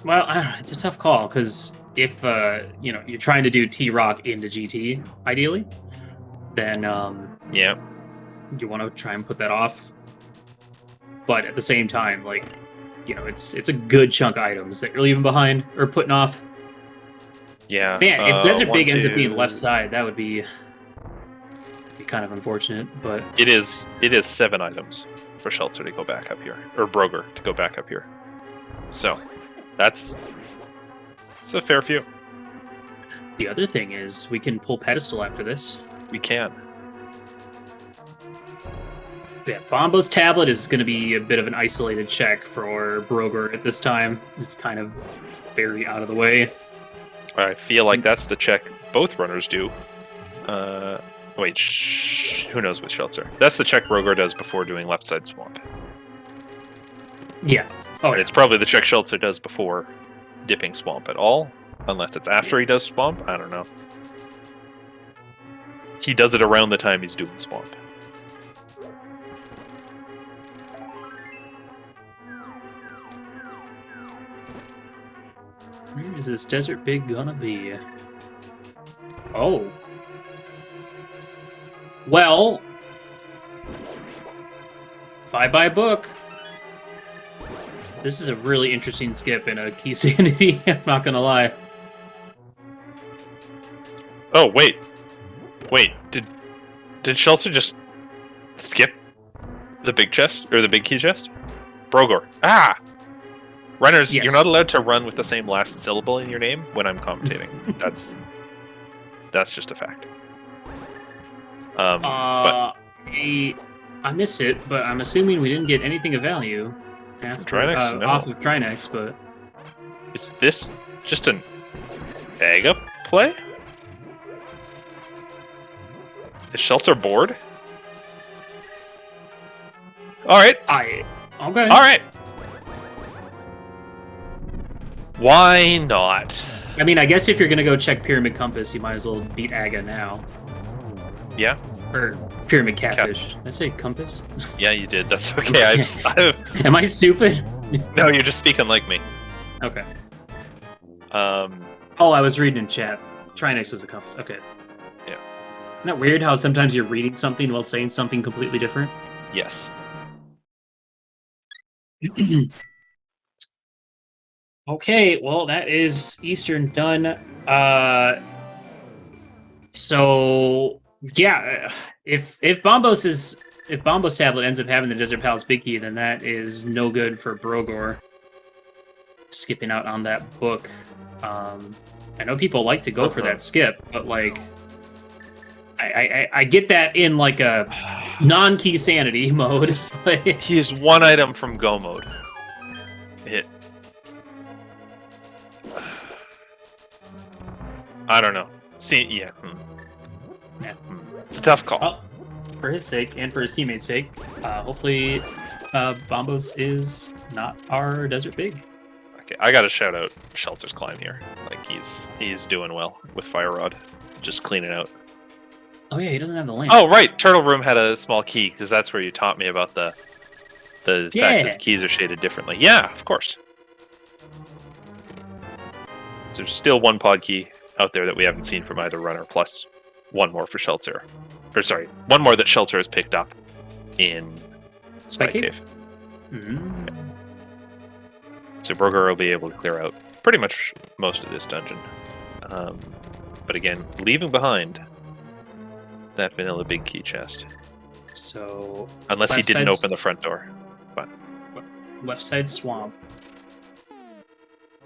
Well, I don't know, it's a tough call because if you're trying to do T-Rock into GT, ideally, then Yeah. you want to try and put that off. But at the same time, like, it's a good chunk of items that you're leaving behind or putting off. Yeah. Man, if Desert one, Big ends up being two- left side, that would be kind of unfortunate. But It is 7 items for Shelter to go back up here, or Broger to go back up here. So it's a fair few. the other thing is we can pull Pedestal after this. We can. Yeah, Bombo's tablet is going to be a bit of an isolated check for Broger at this time. It's kind of very out of the way. I feel like that's the check both runners do. Wait, who knows with Shelter? That's the check Broger does before doing left side swamp. Yeah. Oh, And it's probably the check Shelter does before dipping swamp at all, unless it's after he does swamp. I don't know. He does it around the time he's doing swamp. Where is this Desert Big gonna be? Oh. Well. Bye-bye book. This is a really interesting skip in a key sanity, I'm not gonna lie. Oh, wait. Wait, did Shelter just skip the big chest? Or the big key chest? Broger. Ah! Runners, Yes. You're not allowed to run with the same last syllable in your name when I'm commentating. That's just a fact. But I missed it, but I'm assuming we didn't get anything of value after, Trinex? No. off of Trinex, but... Is this just an egg up play? Is Shelter bored? Alright. Okay. Alright. Why not? I mean, I guess if you're gonna go check Pyramid Compass, you might as well beat Aga now. Yeah? Or Pyramid Catfish. Did I say Compass? Yeah, you did. That's okay. Am I stupid? No, you're just speaking like me. Okay. Um, Oh, I was reading in chat. Trinex was a Compass. Okay. Yeah. Isn't that weird how sometimes you're reading something while saying something completely different? yes. Okay, well, that is Eastern done. So yeah, if Bombos tablet ends up having the Desert Palace Big Key, then that is no good for Brogor. Skipping out on that book. I know people like to go for that skip, but like, I get that in like a non-key sanity mode. He is 1 item from go mode. I don't know. See, yeah. Yeah. It's a tough call. Well, for his sake and for his teammates' sake, hopefully Bombos is not our Desert Big. Okay, I gotta shout out Shelter's climb here. Like he's doing well with Fire Rod, just cleaning out. Oh yeah, he doesn't have the lamp. Oh right, Turtle Room had a small key because that's where you taught me about the fact that the keys are shaded differently. Yeah, of course. So there's still 1 pod key out there that we haven't seen from either runner, plus 1 more for Shelter. Or sorry, 1 more that Shelter has picked up in Spike Cave. Mm-hmm. So Broger will be able to clear out pretty much most of this dungeon. But again, leaving behind that vanilla big key chest. So Unless he left didn't side's- open the front door. But left side swamp.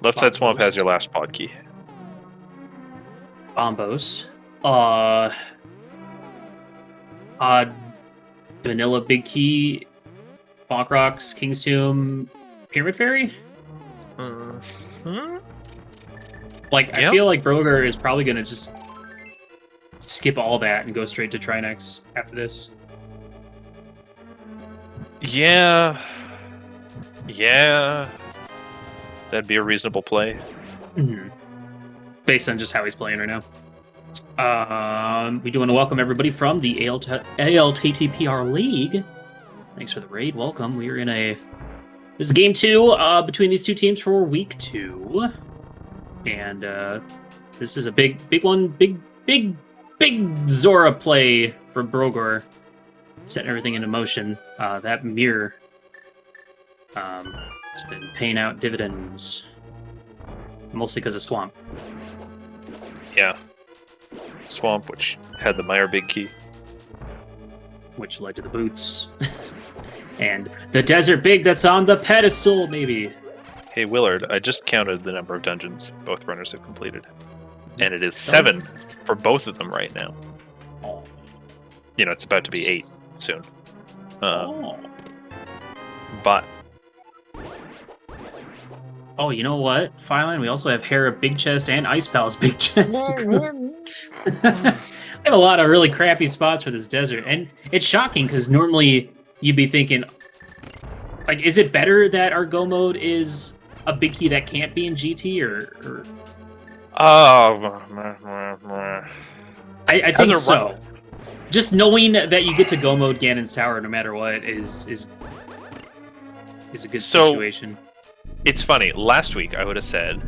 left side swamp Bombos. has your last pod key. Bombos. Vanilla Big Key, Bonk Rocks, King's Tomb, Pyramid Fairy? Like, I Yep. feel like Broger is probably going to just skip all that and go straight to Trinex after this. Yeah. That'd be a reasonable play. Based on just how he's playing right now. We do want to welcome everybody from the ALTTPR League. Thanks for the raid. Welcome. We are in a This is game 2 between these two teams for week 2. And this is a big one. Big Zora play for Brogor. Setting everything into motion. That mirror has been paying out dividends. Mostly because of Swamp. Yeah. Swamp, which had the Meyer big key. Which led to the boots. And the desert big that's on the pedestal, maybe. Hey, Willard, I just counted the number of dungeons both runners have completed. And it is 7 for both of them right now. Oh. You know, it's about to be 8 soon. But... Oh, you know what, Fireline? We also have Hera Big Chest and Ice Palace Big Chest. I have a lot of really crappy spots for this desert. And it's shocking, because normally you'd be thinking, like, is it better that our Go mode is a big key that can't be in GT, or... Oh, I think so. Just knowing that you get to Go mode Ganon's Tower no matter what is a good situation. It's funny. Last week I would have said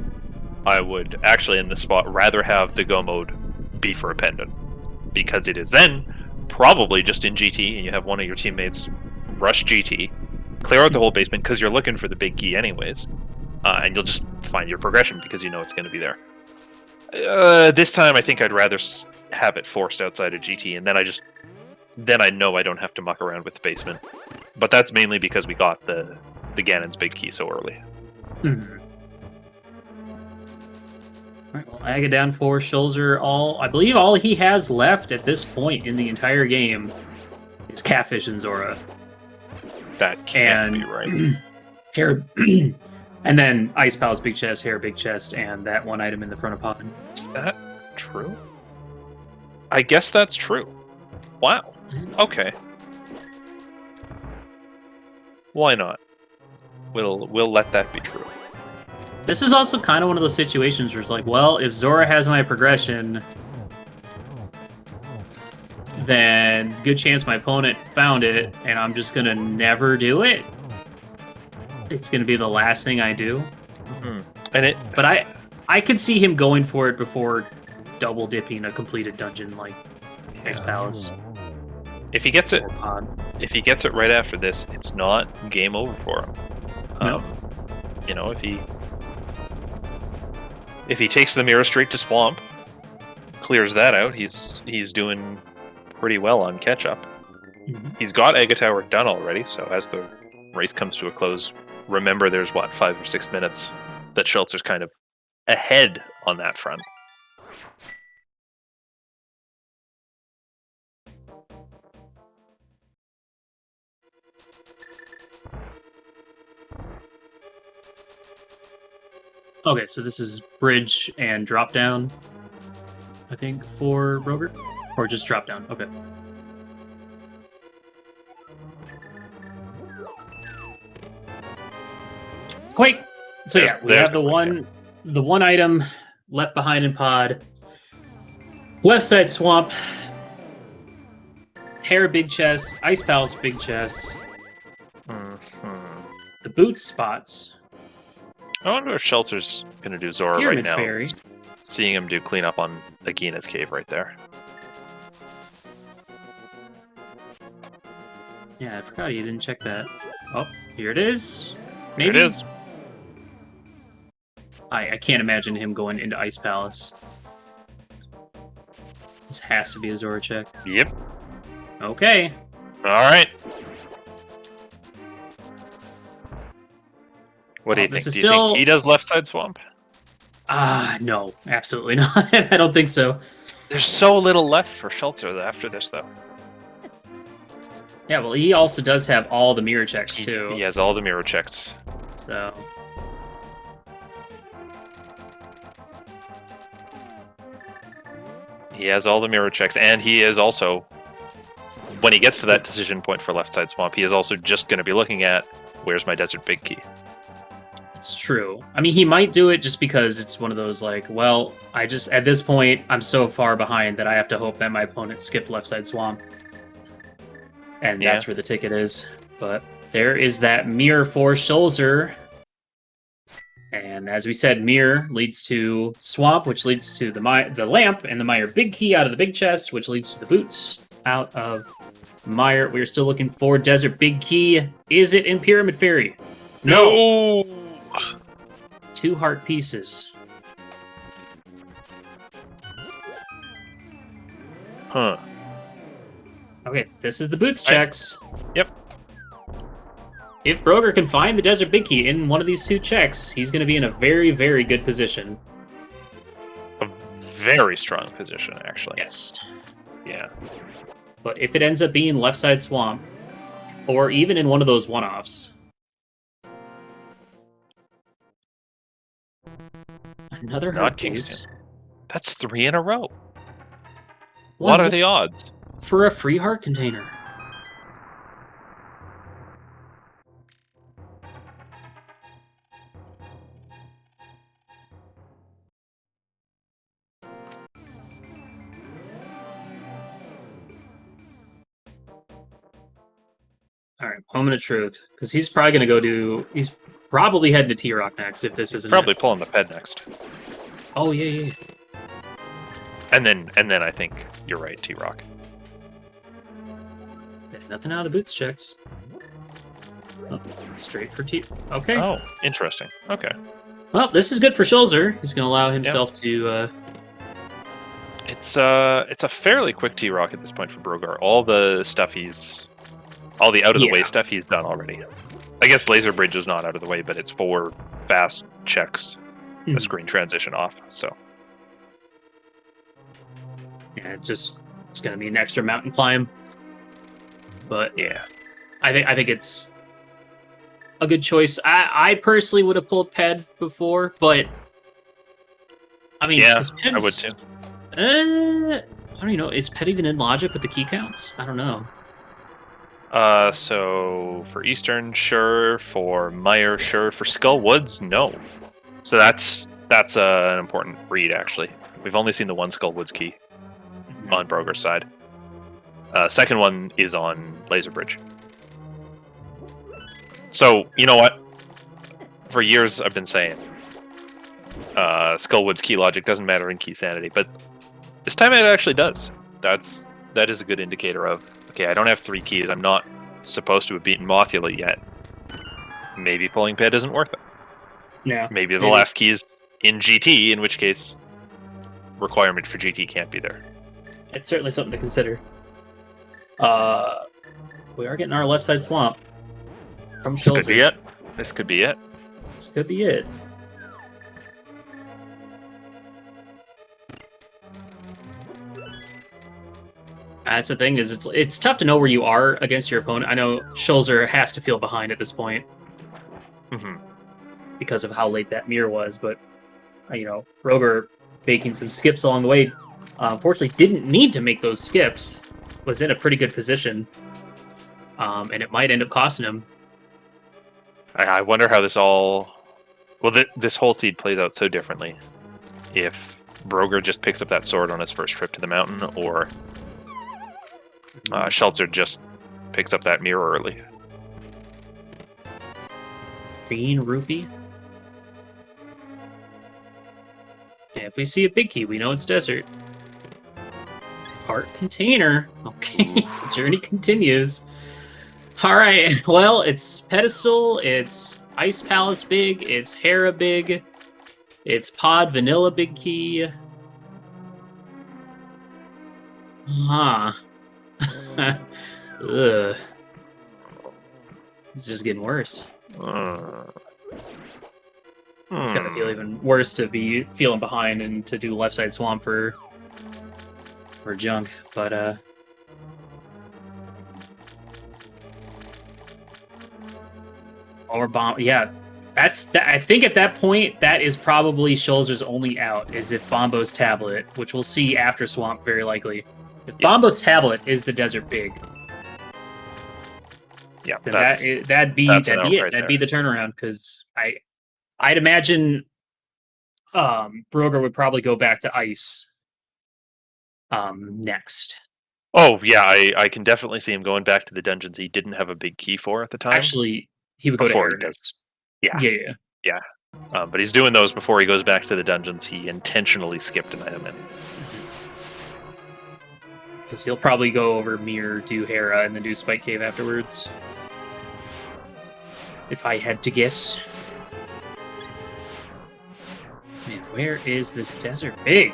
I would actually in this spot rather have the Go mode be for a pendant, because it is then probably just in GT and you have one of your teammates rush GT, clear out the whole basement because you're looking for the big key anyways, and you'll just find your progression because you know it's going to be there. This time I think I'd rather have it forced outside of GT, and then I know I don't have to muck around with the basement. But that's mainly because we got the Ganon's big key so early. Mm-hmm. Alright, well, Aga down 4, Schulzer I believe all he has left at this point in the entire game is Catfish and Zora. That can't be right. Hair, and then Ice Palace Big Chest, Hair Big Chest, and that one item in the front of Pod. Is that true? I guess that's true. Wow. Okay. Why not? We'll let that be true. This is also kind of one of those situations where it's like, well, if Zora has my progression, then good chance my opponent found it, and I'm just gonna never do it. It's gonna be the last thing I do. Mm-hmm. But I could see him going for it before double dipping a completed dungeon like Ice Palace. If he gets it, Pod. if he gets it right after this, it's not game over for him. No. You know, if he takes the mirror straight to Swamp, clears that out, he's doing pretty well on catch up. Mm-hmm. He's got Aga Tower done already, so as the race comes to a close, remember there's 5 or 6 minutes that Schultzer's kind of ahead on that front. Okay, so this is bridge and drop down, I think, for Roger? Or just drop down, okay. Quake! So yeah, we have the one item left behind in Pod. Left side Swamp. Hair Big Chest, Ice Palace Big Chest. The boot spots. I wonder if Schultzer's going to do Zora Pyramid right now. Fairy. Seeing him do cleanup on Agina's cave right there. Yeah, I forgot you didn't check that. Oh, here it is. Maybe. Here it is. I can't imagine him going into Ice Palace. This has to be a Zora check. Yep. Okay. All right. What do you think? Do you think he does left side Swamp? No, absolutely not. I don't think so. There's so little left for Schultzer after this, though. Yeah, well, he also does have all the mirror checks, too. He has all the mirror checks. So... He has all the mirror checks, and he is also, when he gets to that decision point for left side Swamp, he is also just going to be looking at, where's my desert big key? It's true. I mean, he might do it just because it's one of those, like, well, at this point, I'm so far behind that I have to hope that my opponent skipped left side Swamp. And that's where the ticket is. But there is that mirror for Schulzer. And as we said, mirror leads to swamp, which leads to the lamp, and the Meyer big key out of the big chest, which leads to the boots out of Meyer. We're still looking for desert big key. Is it in Pyramid Fairy? No! 2 heart pieces. Huh. Okay, this is the boots checks. Yep. If Broger can find the desert big key in one of these 2 checks, he's going to be in a very, very good position. A very strong position, actually. Yes. Yeah. But if it ends up being left side swamp, or even in one of those one-offs, another heart piece. That's 3 in a row. What are the odds? For a free heart container. All right, moment of truth, because he's probably going to go to. He's probably heading to T-Rock next if this isn't. Probably pulling the ped next. Oh yeah. And then I think you're right, T-Rock. Nothing out of the boots checks. Oh, straight for T. Okay. Oh, interesting. Okay. Well, this is good for Schulzer. He's going to allow himself to. It's a fairly quick T-Rock at this point for Brogar. All the out of the way stuff he's done already. I guess Laser Bridge is not out of the way, but it's 4 fast checks, a screen transition off. So yeah, it's going to be an extra mountain climb. But yeah, I think it's a good choice. I personally would have pulled Ped before, but I mean, yeah, I would too. I don't even know. Is Ped even in logic with the key counts? I don't know. So for Eastern, sure. For Meyer, sure. For Skull Woods, no. So that's an important read, actually. We've only seen the one Skull Woods key on Broger's side. Second one is on Laser Bridge. So, you know what? For years, I've been saying Skull Woods key logic doesn't matter in key sanity, but this time it actually does. That is a good indicator of, okay, I don't have 3 keys. I'm not supposed to have beaten Mothula yet. Maybe pulling Ped isn't worth it. Yeah. Maybe the last key is in GT, in which case requirement for GT can't be there. It's certainly something to consider. We are getting our left side swamp from Schulzer. This could be it. This could be it. This could be it. That's the thing, is it's tough to know where you are against your opponent. I know Schulzer has to feel behind at this point because of how late that mirror was, but Broger making some skips along the way. Unfortunately, didn't need to make those skips. Was in a pretty good position, and it might end up costing him. I wonder how this all. Well, this whole seed plays out so differently. If Broger just picks up that sword on his first trip to the mountain, or Schulzer just picks up that mirror early. Green rupee. Yeah, if we see a big key, we know it's desert. Heart container. Okay, the journey continues. All right, well, it's Pedestal, it's Ice Palace big, it's Hera big, it's Pod Vanilla big key. Huh. Ugh. It's just getting worse. It's gotta feel even worse to be feeling behind and to do left side swamp for junk, but or bomb. Yeah, I think at that point that is probably Schulzer's only out, is if Bombo's tablet, which we'll see after swamp very likely. If Bombo's tablet is the desert big, yeah, then that'd be it. That'd be the turnaround, because I'd imagine Broger would probably go back to ice next. Oh yeah, I can definitely see him going back to the dungeons he didn't have a big key for at the time. Actually, he would go to Before he Error does. next. Yeah, Yeah. yeah. But he's doing those before he goes back to the dungeons he intentionally skipped an item in. Because he'll probably go over Mirror, do Hera, and then do Spike Cave afterwards. If I had to guess. Man, where is this desert big?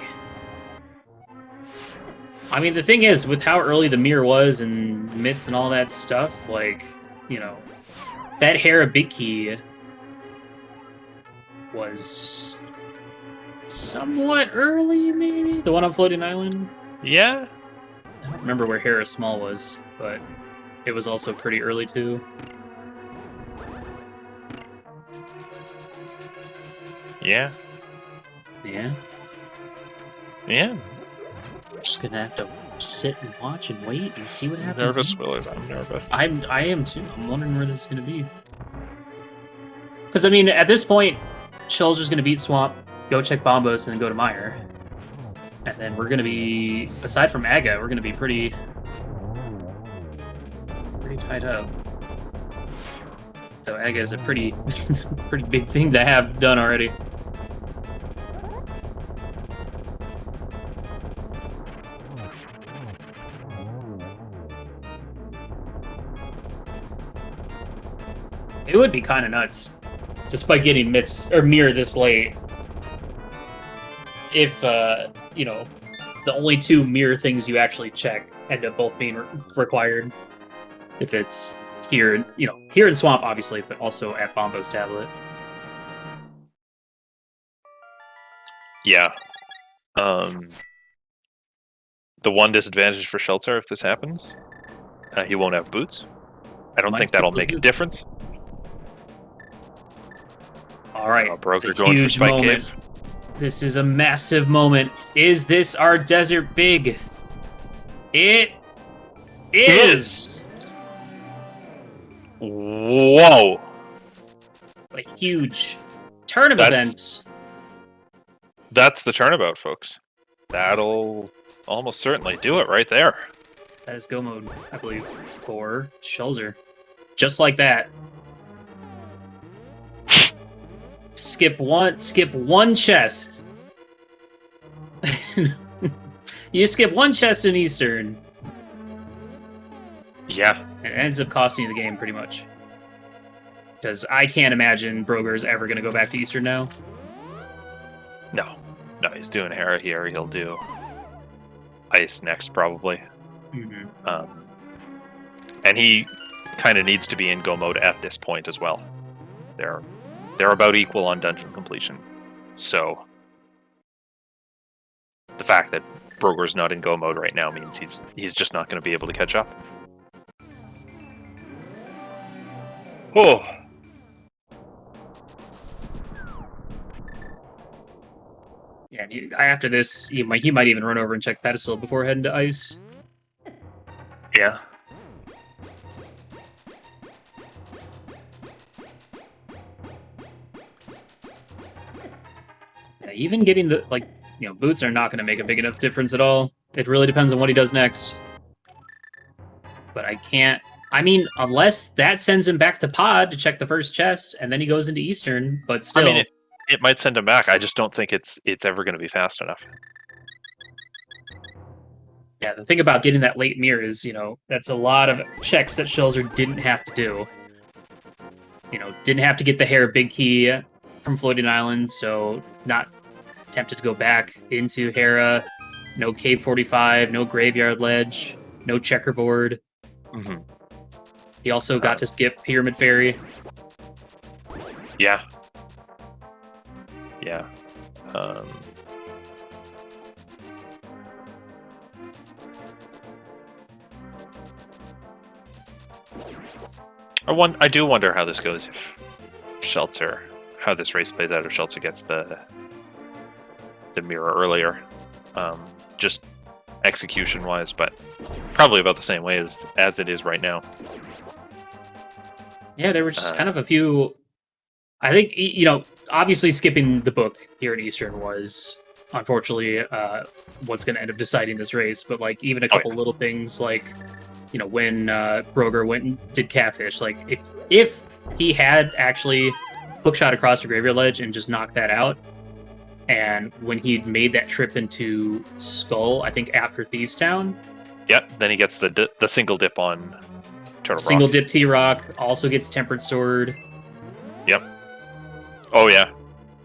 I mean, the thing is, with how early the mirror was and mitts and all that stuff, like, you know, that Hera big key was somewhat early, maybe? The one on Floating Island? Yeah. I don't remember where Hera Small was, but it was also pretty early, too. Yeah. Yeah. Yeah. We're just gonna have to sit and watch and wait and see what happens. Nervous, Willis. I'm nervous. I am too. I'm wondering where this is gonna be. Because I mean, at this point, Shulzer's gonna beat Swamp, go check Bombos, and then go to Meyer. And then we're gonna be, aside from Aga, we're gonna be pretty tied up. So Aga is a pretty big thing to have done already. It would be kind of nuts, just by getting mitts or mirror this late. If you know, the only two mirror things you actually check end up both being required. If it's here, you know, here in Swamp, obviously, but also at Bombo's tablet. Yeah. The one disadvantage for Shelter if this happens, he won't have boots. I don't think that'll make a difference. All right, Broker going for Spike moment. Cave. This is a massive moment. Is this our desert big? It is. Whoa! A huge turn of events. That's the turnabout, folks. That'll almost certainly do it right there. That is go mode, I believe, for Shulzer. Just like that. Skip one chest. You skip one chest in Eastern. Yeah. And it ends up costing you the game, pretty much. Because I can't imagine Broger's ever going to go back to Eastern now. No, he's doing Hera here. He'll do Ice next, probably. Mm-hmm. And he kind of needs to be in go mode at this point as well. They're about equal on dungeon completion. So the fact that Broger's not in go mode right now means he's just not going to be able to catch up. Oh. Yeah, after this, he might even run over and check Pedestal before heading to Ice. Yeah. Yeah, even getting the, like, you know, boots are not going to make a big enough difference at all. It really depends on what he does next. But I can't... I mean, unless that sends him back to Pod to check the first chest, and then he goes into Eastern, but still... I mean, it might send him back. I just don't think it's ever going to be fast enough. Yeah, the thing about getting that late mirror is, you know, that's a lot of checks that Shulzer didn't have to do. You know, didn't have to get the Hera big key from Floating Island, so not tempted to go back into Hera. No Cave 45, no Graveyard Ledge, no Checkerboard. Mm-hmm. He also got to skip Pyramid Fairy. Yeah. Yeah. I do wonder how this goes if Shelter, how this race plays out if Shelter gets the mirror earlier. Just execution-wise, but probably about the same way as it is right now. Yeah, there were just kind of a few... I think, you know, obviously skipping the book here at Eastern was unfortunately what's going to end up deciding this race. But like even a couple little things like, you know, when Broger went and did Catfish, like if he had actually hookshot across the graveyard ledge and just knocked that out, and when he made that trip into Skull, I think after Thieves Town. Yep, then he gets the single dip on Turtle Single Rock. dip T-Rock, also gets Tempered Sword. Yep. Oh yeah,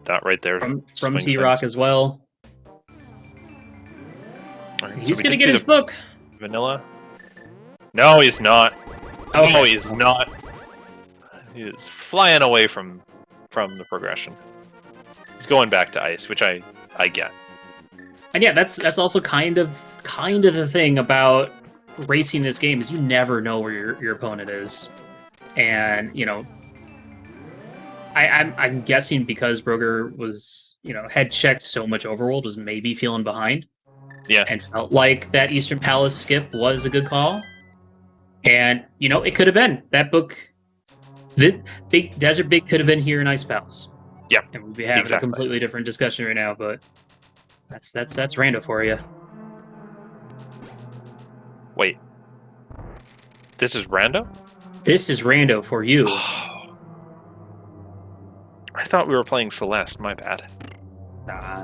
that right there. From T-Rock as well. Right, he's going to get his book. Vanilla? No, he's not. Okay. No, he's not. He is flying away from the progression. He's going back to ice, which I get. And yeah, that's also kind of the thing about racing this game is you never know where your opponent is, and you know, I'm guessing because Broger was, you know, had checked so much Overworld, was maybe feeling behind, yeah, and felt like that Eastern Palace skip was a good call, and you know, it could have been that book. The big Desert Big could have been here in Ice Palace. Yeah, and we'd be having a completely different discussion right now, but that's Rando for you. Wait, this is Rando? This is Rando for you. I thought we were playing Celeste. My bad. Nah,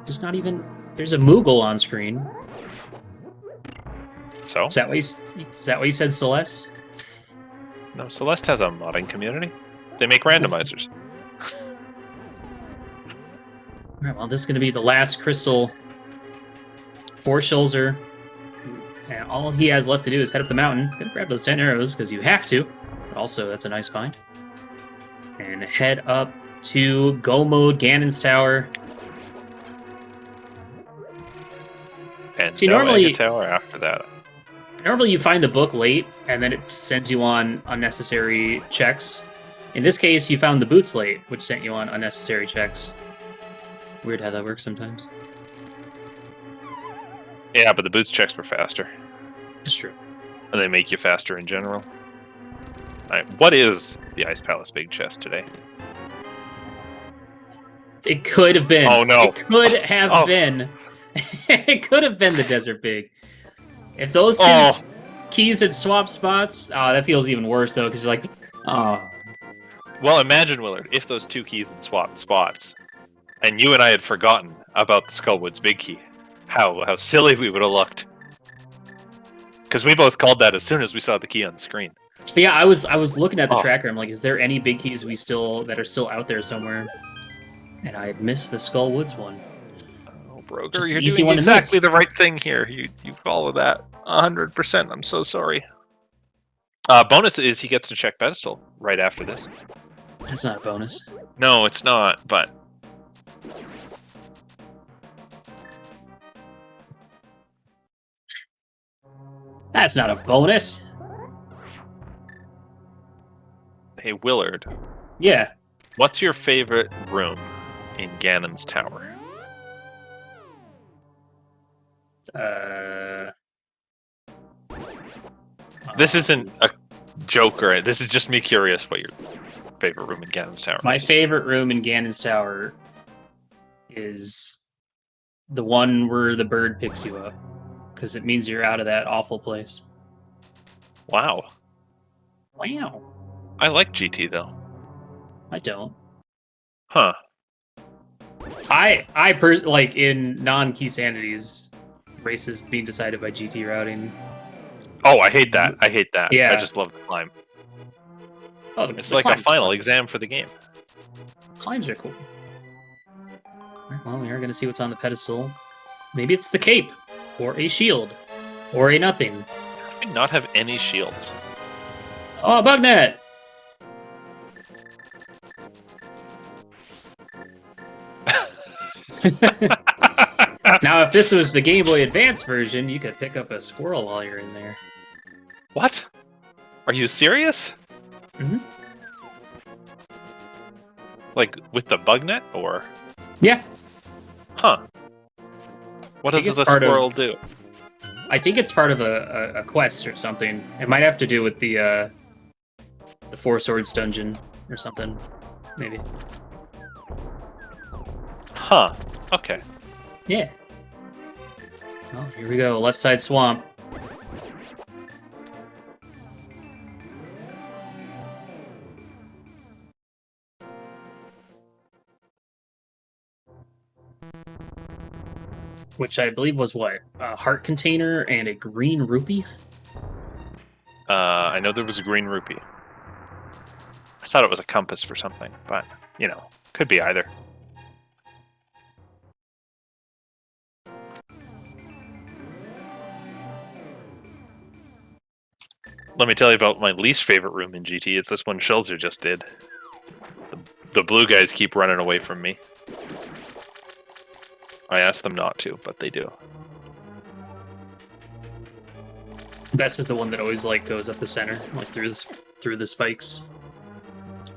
there's not even. There's a Moogle on screen. So? Is that why you said Celeste? No, Celeste has a modding community. They make randomizers. Alright, well, this is going to be the last crystal for Schulzer. And all he has left to do is head up the mountain. Gonna grab those 10 arrows, because you have to. But also, that's a nice find. And head up to Go Mode, Ganon's Tower. And see, no normally, tower after that. Normally you find the book late, and then it sends you on unnecessary checks. In this case, you found the boots late, which sent you on unnecessary checks. Weird how that works sometimes. Yeah, but the boots checks were faster. It's true. And they make you faster in general. Alright, what is the Ice Palace Big Chest today? It could have been. Oh, no. It could have been. It could have been the Desert Big. If those two keys had swapped spots, that feels even worse, though, because you're like, oh. Well, imagine, Willard, if those two keys had swapped spots, and you and I had forgotten about the Skullwoods Big Key. How silly we would have looked. Because we both called that as soon as we saw the key on the screen. But yeah, I was looking at the tracker. I'm like, is there any big keys that are still out there somewhere? And I had missed the Skullwoods one. Oh, Broger, you're doing exactly the right thing here. You follow that 100%. I'm so sorry. Bonus is he gets to check pedestal right after this. That's not a bonus. No, it's not, but... That's not a bonus. Hey, Willard. Yeah. What's your favorite room in Ganon's Tower? This isn't a joke, or this is just me curious what your favorite room in Ganon's Tower is. My favorite room in Ganon's Tower is the one where the bird picks you up. Because it means you're out of that awful place. Wow. Wow. I like GT, though. I don't. Huh. Like, in non-key sanities, races being decided by GT routing. Oh, I hate that. Yeah. I just love the climb. Oh, it's like a final exam for the game. Climbs are cool. Right, well, we are going to see what's on the pedestal. Maybe it's the cape. Or a shield. Or a nothing. I do not have any shields. Oh, Bugnet! Now, if this was the Game Boy Advance version, you could pick up a squirrel while you're in there. What? Are you serious? Mm-hmm. Like, with the Bugnet, or? Yeah. Huh. What does the squirrel do? I think it's part of a quest or something. It might have to do with the Four Swords dungeon or something, maybe. Huh. Okay. Yeah. Oh, here we go. Left side swamp. Which I believe was what? A heart container and a green rupee? I know there was a green rupee. I thought it was a compass for something, but, you know, could be either. Let me tell you about my least favorite room in GT. It's this one Schulzer just did. The blue guys keep running away from me. I asked them not to, but they do. Best is the one that always like goes up the center, like through the spikes.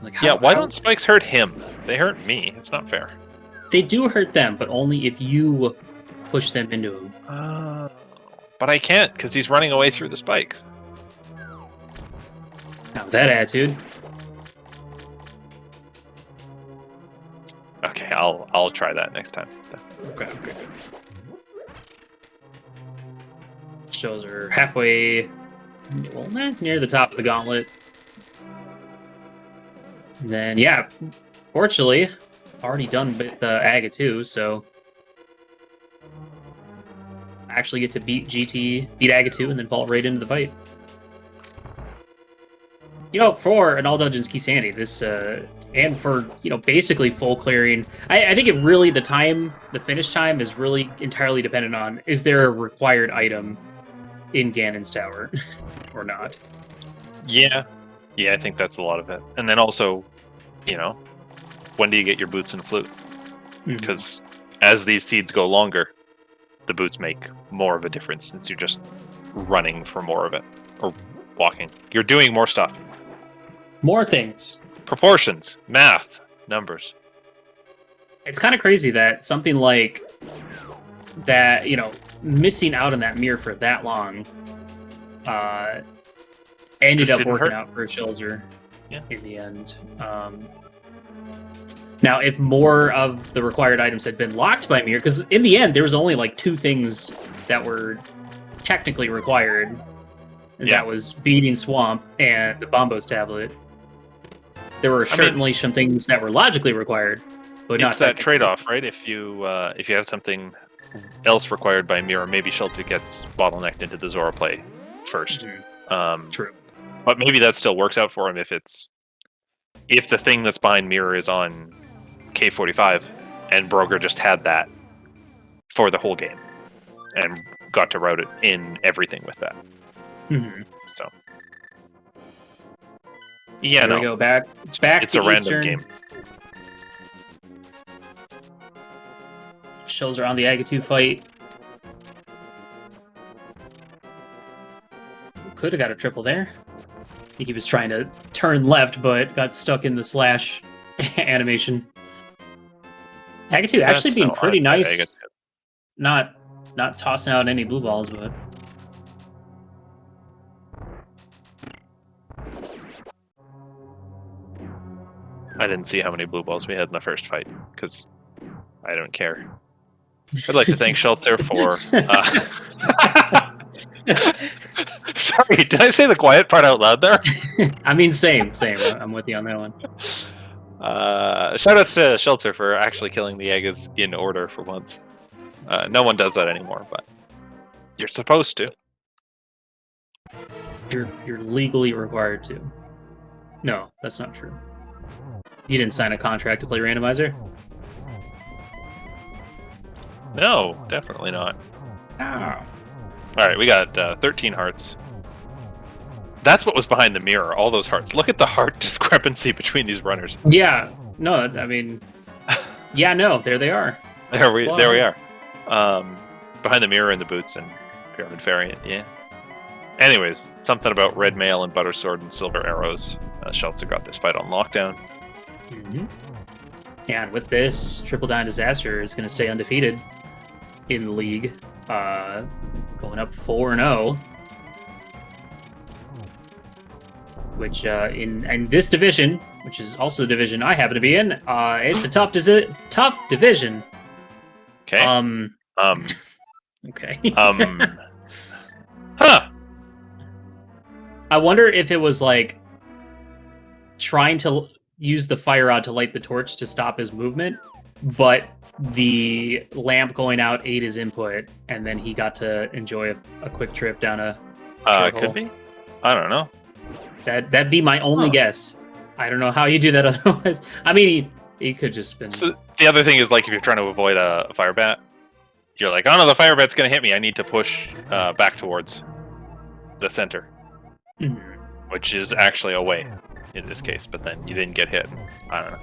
Like why don't spikes hurt him? They hurt me. It's not fair. They do hurt them, but only if you push them into him. But I can't because he's running away through the spikes. Now that attitude. Okay, I'll try that next time. Okay. Shows are halfway, well, near the top of the gauntlet. And then, yeah, fortunately, already done with Aga 2, so I actually get to beat Aga 2, and then fall right into the fight. You know, for an All Dungeons Key Sandy, this, and for, you know, basically full clearing, I think the finish time is really entirely dependent on, is there a required item in Ganon's Tower or not? Yeah, I think that's a lot of it. And then also, you know, when do you get your boots and flute? Because as these seeds go longer, the boots make more of a difference since you're just running for more of it. Or walking. You're doing more stuff. More things. Proportions, math, numbers. It's kind of crazy that something like that, you know, missing out on that mirror for that long ended up working out for Schulzer in the end. Now, if more of the required items had been locked by mirror, because in the end there was only like 2 things that were technically required, and that was beating Swamp and the Bombos tablet. There were certainly some things that were logically required, but not. It's that trade-off, right? If you have something else required by mirror, maybe Schulzer gets bottlenecked into the Zora play first. True. But maybe that still works out for him if the thing that's behind mirror is on K45, and Broger just had that for the whole game and got to route it in everything with that. So. Yeah, we go back. It's back. It's a Eastern. random game. Schulzer on the Aga 2 fight. Could have got a triple there. I think he was trying to turn left, but got stuck in the slash animation. Aga 2 actually being pretty nice. Not tossing out any blue balls, but. I didn't see how many blue balls we had in the first fight, because I don't care. I'd like to thank Schulzer for... Sorry, did I say the quiet part out loud there? I mean, same. I'm with you on that one. Shout out to Schulzer for actually killing the Agas in order for once. No one does that anymore, but you're supposed to. You're legally required to. No, that's not true. You didn't sign a contract to play Randomizer? No, definitely not. Oh. Alright, we got 13 hearts. That's what was behind the mirror, all those hearts. Look at the heart discrepancy between these runners. Yeah, no, I mean... Yeah, no, there they are. There we are. Behind the mirror and the boots and Pyramid Variant, yeah. Anyways, something about red mail and butter sword and silver arrows. Schulzer got this fight on lockdown. And with this, Triple Down Disaster is going to stay undefeated in the league, going up 4-0. Which in this division, which is also the division I happen to be in, it's a tough division. Okay. Okay. Huh. I wonder if it was like trying to use the fire rod to light the torch to stop his movement, but the lamp going out ate his input, and then he got to enjoy a quick trip down a short Could hole. be. I don't know. That'd be my only guess. I don't know how you do that otherwise. I mean, he could just been. So the other thing is, like, if you're trying to avoid a fire bat, you're like, oh no, the fire bat's gonna hit me. I need to push back towards the center, which is actually away in this case. But then you didn't get hit. I don't know.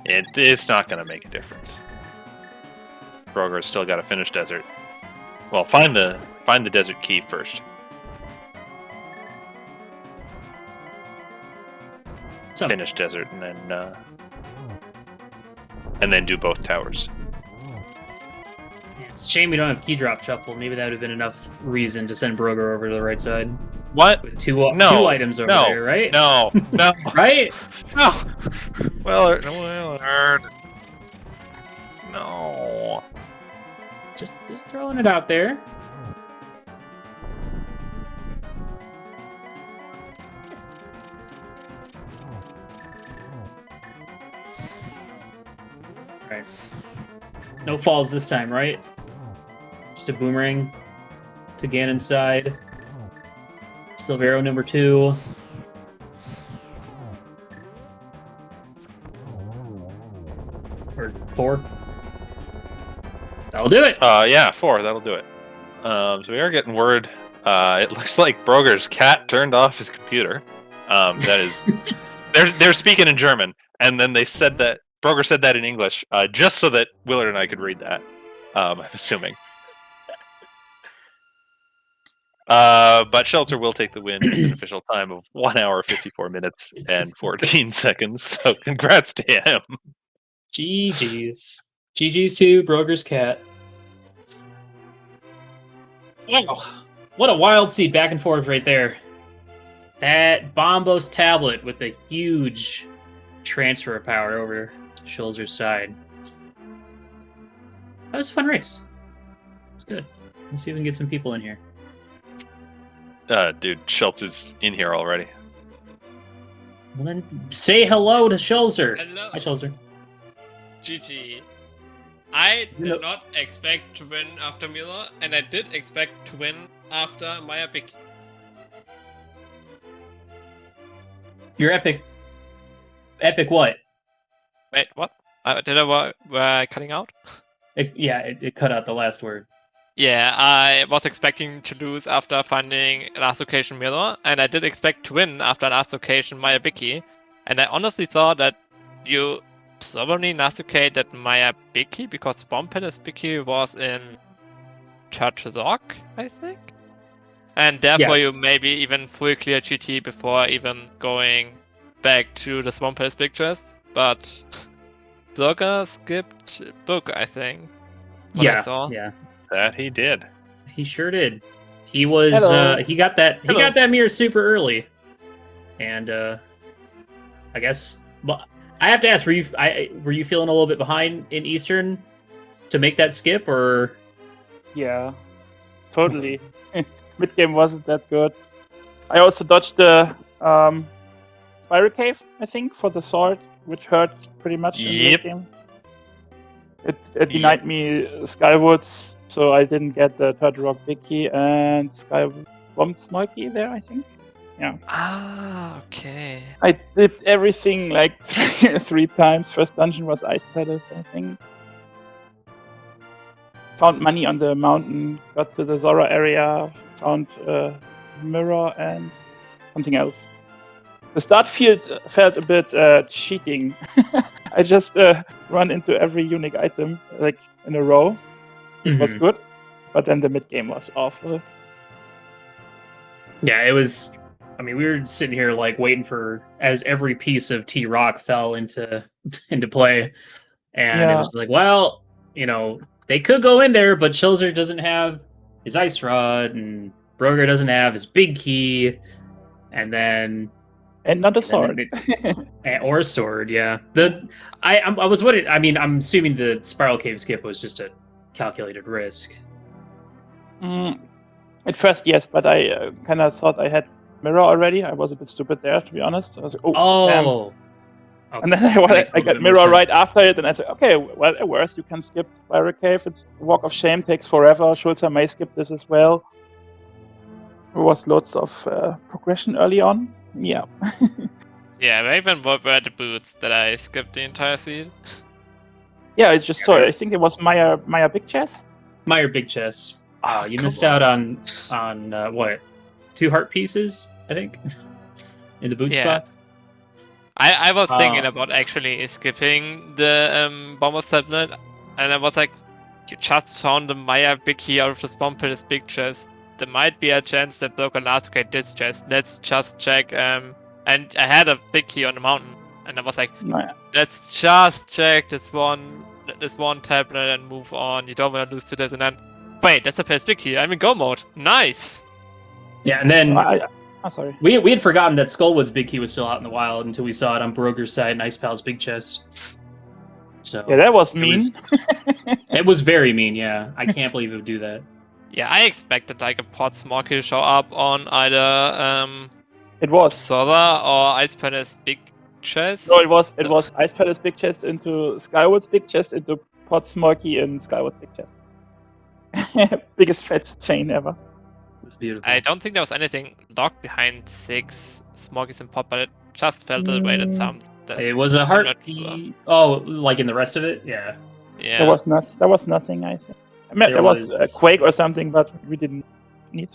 It's not going to make a difference. Broger's still got to finish desert. Well, find the desert key first. Finish desert, and then do both towers. It's a shame we don't have key drop shuffle. Maybe that would have been enough reason to send Broger over to the right side. What? With two items over there, right? No. Right? No. Well, no. Just throwing it out there. All right. No falls this time, right? Just a boomerang to Ganon's side. Silvero number 2. Or 4. That'll do it. Yeah, 4. That'll do it. So we are getting word. It looks like Broger's cat turned off his computer. That is, they're speaking in German, and then they said that Broger said that in English, just so that Willard and I could read that. I'm assuming. But Shelter will take the win with an official time of 1 hour, 54 minutes, and 14 seconds. So congrats to him. GG's. GG's to Broger's cat. Wow. What a wild seed back and forth right there. That Bombos tablet with a huge transfer of power over to Schulzer's side. That was a fun race. It was good. Let's see if we can get some people in here. Dude, Schultz's in here already. Well, then say hello to Schulzer. Hello. Hi, Schulzer. GG. I did not expect to win after Miller, and I did expect to win after Maya Big. You're epic. Epic what? Wait, what? Were I cutting out? It cut out the last word. Yeah, I was expecting to lose after finding last location Miller, and I did expect to win after last location Maya Biki. And I honestly thought that you probably nasticated Maya Biki because Bomb Palace Biki was in Church Rock, I think. And therefore you maybe even full clear GT before even going back to the Swamp Palace pictures. But Burger skipped Book, I think. I saw. Yeah. That he did. He sure did. He was he got that mirror super early. And I guess I have to ask, were you feeling a little bit behind in Eastern to make that skip, or? Yeah, totally. Mid game wasn't that good. I also dodged the Spiral Cave, I think, for the sword, which hurt pretty much in the mid game. It denied me Skywoods, so I didn't get the Third Rock Big Key and Swamp Small Key there, I think. Yeah. Ah, okay. I did everything like three times. First dungeon was Ice Palace, I think. Found money on the mountain, got to the Zora area, found a mirror and something else. The start field felt a bit cheating. I just run into every unique item like in a row. It was good, but then the mid game was awful. Yeah, it was. I mean, we were sitting here like waiting for as every piece of T Rock fell into play, and it was like, well, they could go in there, but Schulzer doesn't have his ice rod, and Broger doesn't have his big key, and then And not a sword. or a sword. Yeah. I was wondering. I mean, I'm assuming the spiral cave skip was just a calculated risk. At first, yes, but I kind of thought I had mirror already. I was a bit stupid there, to be honest. I was like, damn. Okay. And then That makes a I little got bit more mirror sense. right after it, and I said, okay, well, it works. You can skip Spiral Cave. It's Walk of Shame, takes forever. Schulzer may skip this as well. There was lots of progression early on. Yeah. Yeah, Raven were the boots that I skipped the entire seed. Yeah, I just saw it. I think it was Maya Big Chess. Meyer big chest. You come missed on. out on what? 2 heart pieces, I think, in the boot Yeah. spot. I was thinking about actually skipping the Bomber Tablet, and I was like, you just found the Maya big key out of the spawn pit is big chest. There might be a chance that Broker last get this chest. Let's just check. And I had a big key on the mountain, and I was like, No, let's just check this one tablet and move on. You don't want to lose to this, and then wait, that's a PS big key. I'm in go mode. Nice. Yeah, and then sorry. we had forgotten that Skullwood's big key was still out in the wild until we saw it on Broger's side and Ice Pal's big chest. So Yeah, that was mean. it was very mean. Yeah, I can't believe it would do that. Yeah, I expected like a pot small key to show up on either It was. Zora or Ice Palace big chest. No, it was Ice Palace Big Chest into Skyward's Big Chest into Pot Smorky in Skyward's Big Chest. Biggest fetch chain ever. It was beautiful. I don't think there was anything locked behind 6 Smokies and Pot, but it just felt the way that sound. It was a heart not key. sure. Oh, like in the rest of it? Yeah. Yeah. There was nothing, I think. I mean, there was a Quake or something, but we didn't need.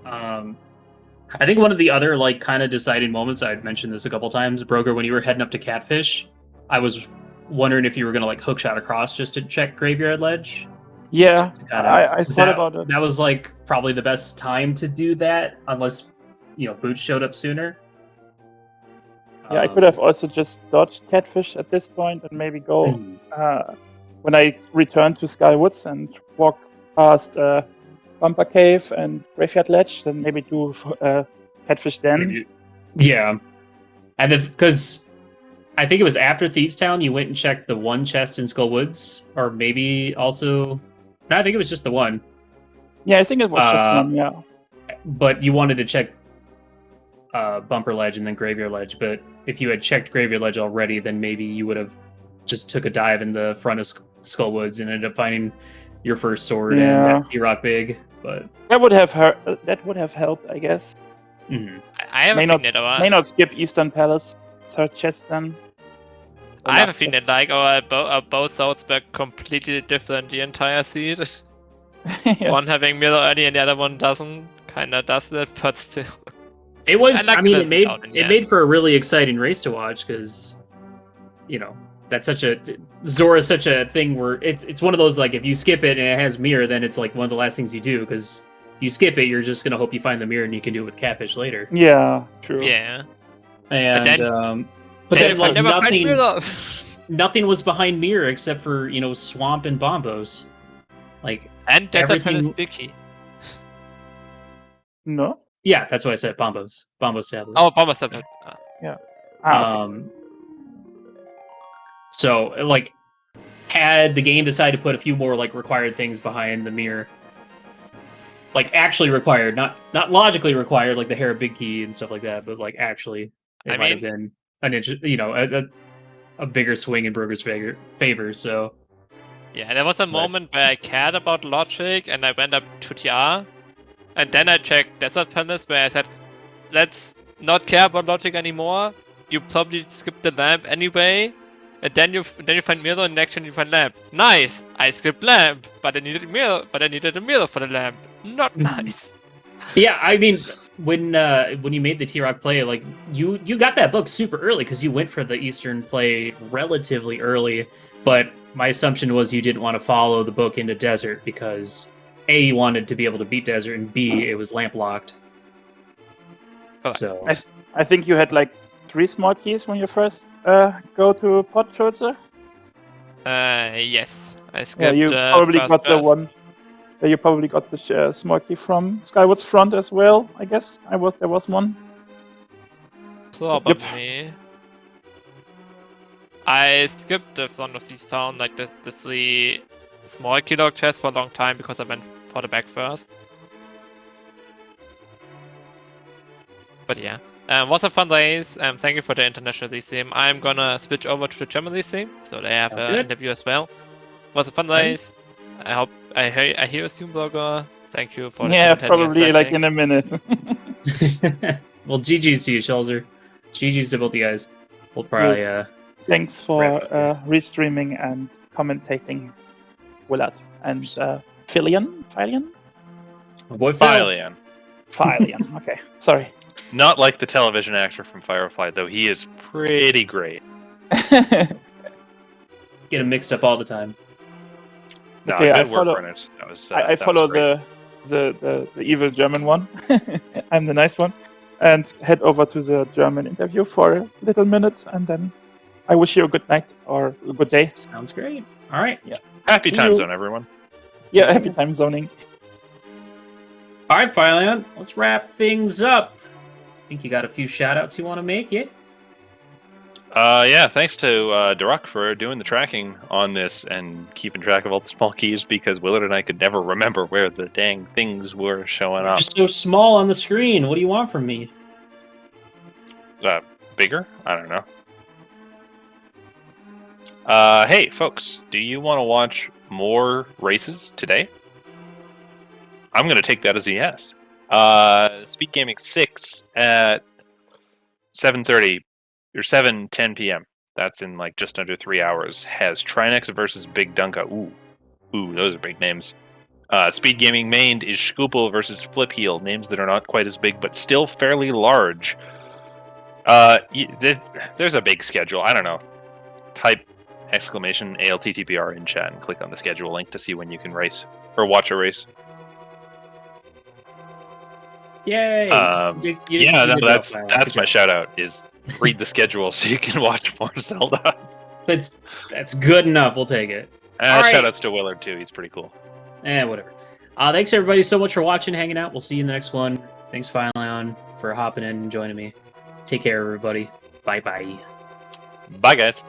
I think one of the other like kind of deciding moments, I'd mentioned this a couple times, Broger, when you were heading up to Catfish, I was wondering if you were gonna like hookshot across just to check Graveyard Ledge. Yeah, I Is thought about it. That was like probably the best time to do that, unless Boots showed up sooner. Yeah, I could have also just dodged Catfish at this point and maybe go when I return to Skywoods and walk past Bumper Cave and Graveyard Ledge, then maybe do Catfish then. Yeah, and because I think it was after Thieves Town, you went and checked the one chest in Skull Woods, or maybe also. No, I think it was just the one. Yeah, I think it was just one. Yeah, but you wanted to check Bumper Ledge and then Graveyard Ledge. But if you had checked Graveyard Ledge already, then maybe you would have just took a dive in the front of Skull Woods and ended up finding your first sword and that T-Rock big. But that would have hurt. That would have helped, I guess. Mm-hmm. I have a feeling may not skip Eastern Palace third chest then. I have a feeling like both thoughts were completely different the entire seed. Yeah. One having mirror early and the other one doesn't. Kinda does it, but still. It was. I mean, it made for a really exciting race to watch because, that's such a Zora is such a thing where it's one of those like if you skip it and it has mirror, then it's like one of the last things you do because you skip it, you're just gonna hope you find the mirror and you can do it with Catfish later. Yeah, true. Yeah. And but then like nothing was behind mirror except for Swamp and Bombos, like and Desert Palace everything. big key. No. Yeah, that's why I said Bombos tablet. Oh, Bombos tablet. Yeah. Okay. So like, had the game decided to put a few more like required things behind the mirror, like actually required, not logically required, like the hair big key and stuff like that, but like actually, it might have been an inch, a bigger swing in Broger's favor. So yeah, there was a moment where I cared about logic and I went up to TR, and then I checked Desert Palace where I said, let's not care about logic anymore. You probably skip the lamp anyway. And then you find mirror, and next turn you find lamp. Nice! I skipped lamp, but I needed a mirror. But I needed a mirror for the lamp. Not nice. Yeah, I mean, when you made the T-Rock play, like you got that book super early because you went for the Eastern play relatively early. But my assumption was you didn't want to follow the book into Desert because A, you wanted to be able to beat Desert, and B, it was lamp locked. So I think you had like 3 small keys when you first go to Pot Schulze? Yes. I skipped you probably got the one. You probably got the small key from Skyward's Front as well, I guess. There was one. Probably. I skipped the front of these town, like the 3 small key log chests for a long time because I went for the back first. But yeah. Was a fun race. Thank you for the international league team. I'm gonna switch over to the German league team, so they have an interview as well. Was a fun race. I hope I hear you soon, blogger. Thank you for the probably like in a minute. Well, GG's to you, Shelzer. GG's to both you guys. We'll probably Yes. Thanks for restreaming and commentating, Willard and Filian. My boy Phil. Filian. Okay, sorry. Not like the television actor from Firefly, though. He is pretty great. Get him mixed up all the time. No, Okay, good work, Bernard. That was. I follow the evil German one. I'm the nice one, and head over to the German interview for a little minute, and then I wish you a good night or a good day. Sounds great. All right. Yeah. Happy time zone, everyone. Yeah, happy time zoning. All right, Fireland. Let's wrap things up. I think you got a few shout-outs you want to make, yeah? Yeah, thanks to Durock for doing the tracking on this and keeping track of all the small keys, because Willard and I could never remember where the dang things were showing up. Just so small on the screen. What do you want from me? Bigger? I don't know. Hey, folks, do you want to watch more races today? I'm going to take that as a yes. SpeedGaming 6 at 7:30 or 7:10 p.m. That's in like just under 3 hours. Has Trinex versus Big Dunka. Ooh, those are big names. SpeedGaming main is Scoopel versus Flip Heel. Names that are not quite as big, but still fairly large. There's a big schedule. I don't know. Type !ALTTPR in chat and click on the schedule link to see when you can race or watch a race. Yay! That's my shout out. Is read the schedule so you can watch more Zelda. That's good enough. We'll take it. Shout outs to Willard too. He's pretty cool. Whatever. Thanks everybody so much for watching, hanging out. We'll see you in the next one. Thanks, Fileon, for hopping in and joining me. Take care, everybody. Bye. Bye, guys.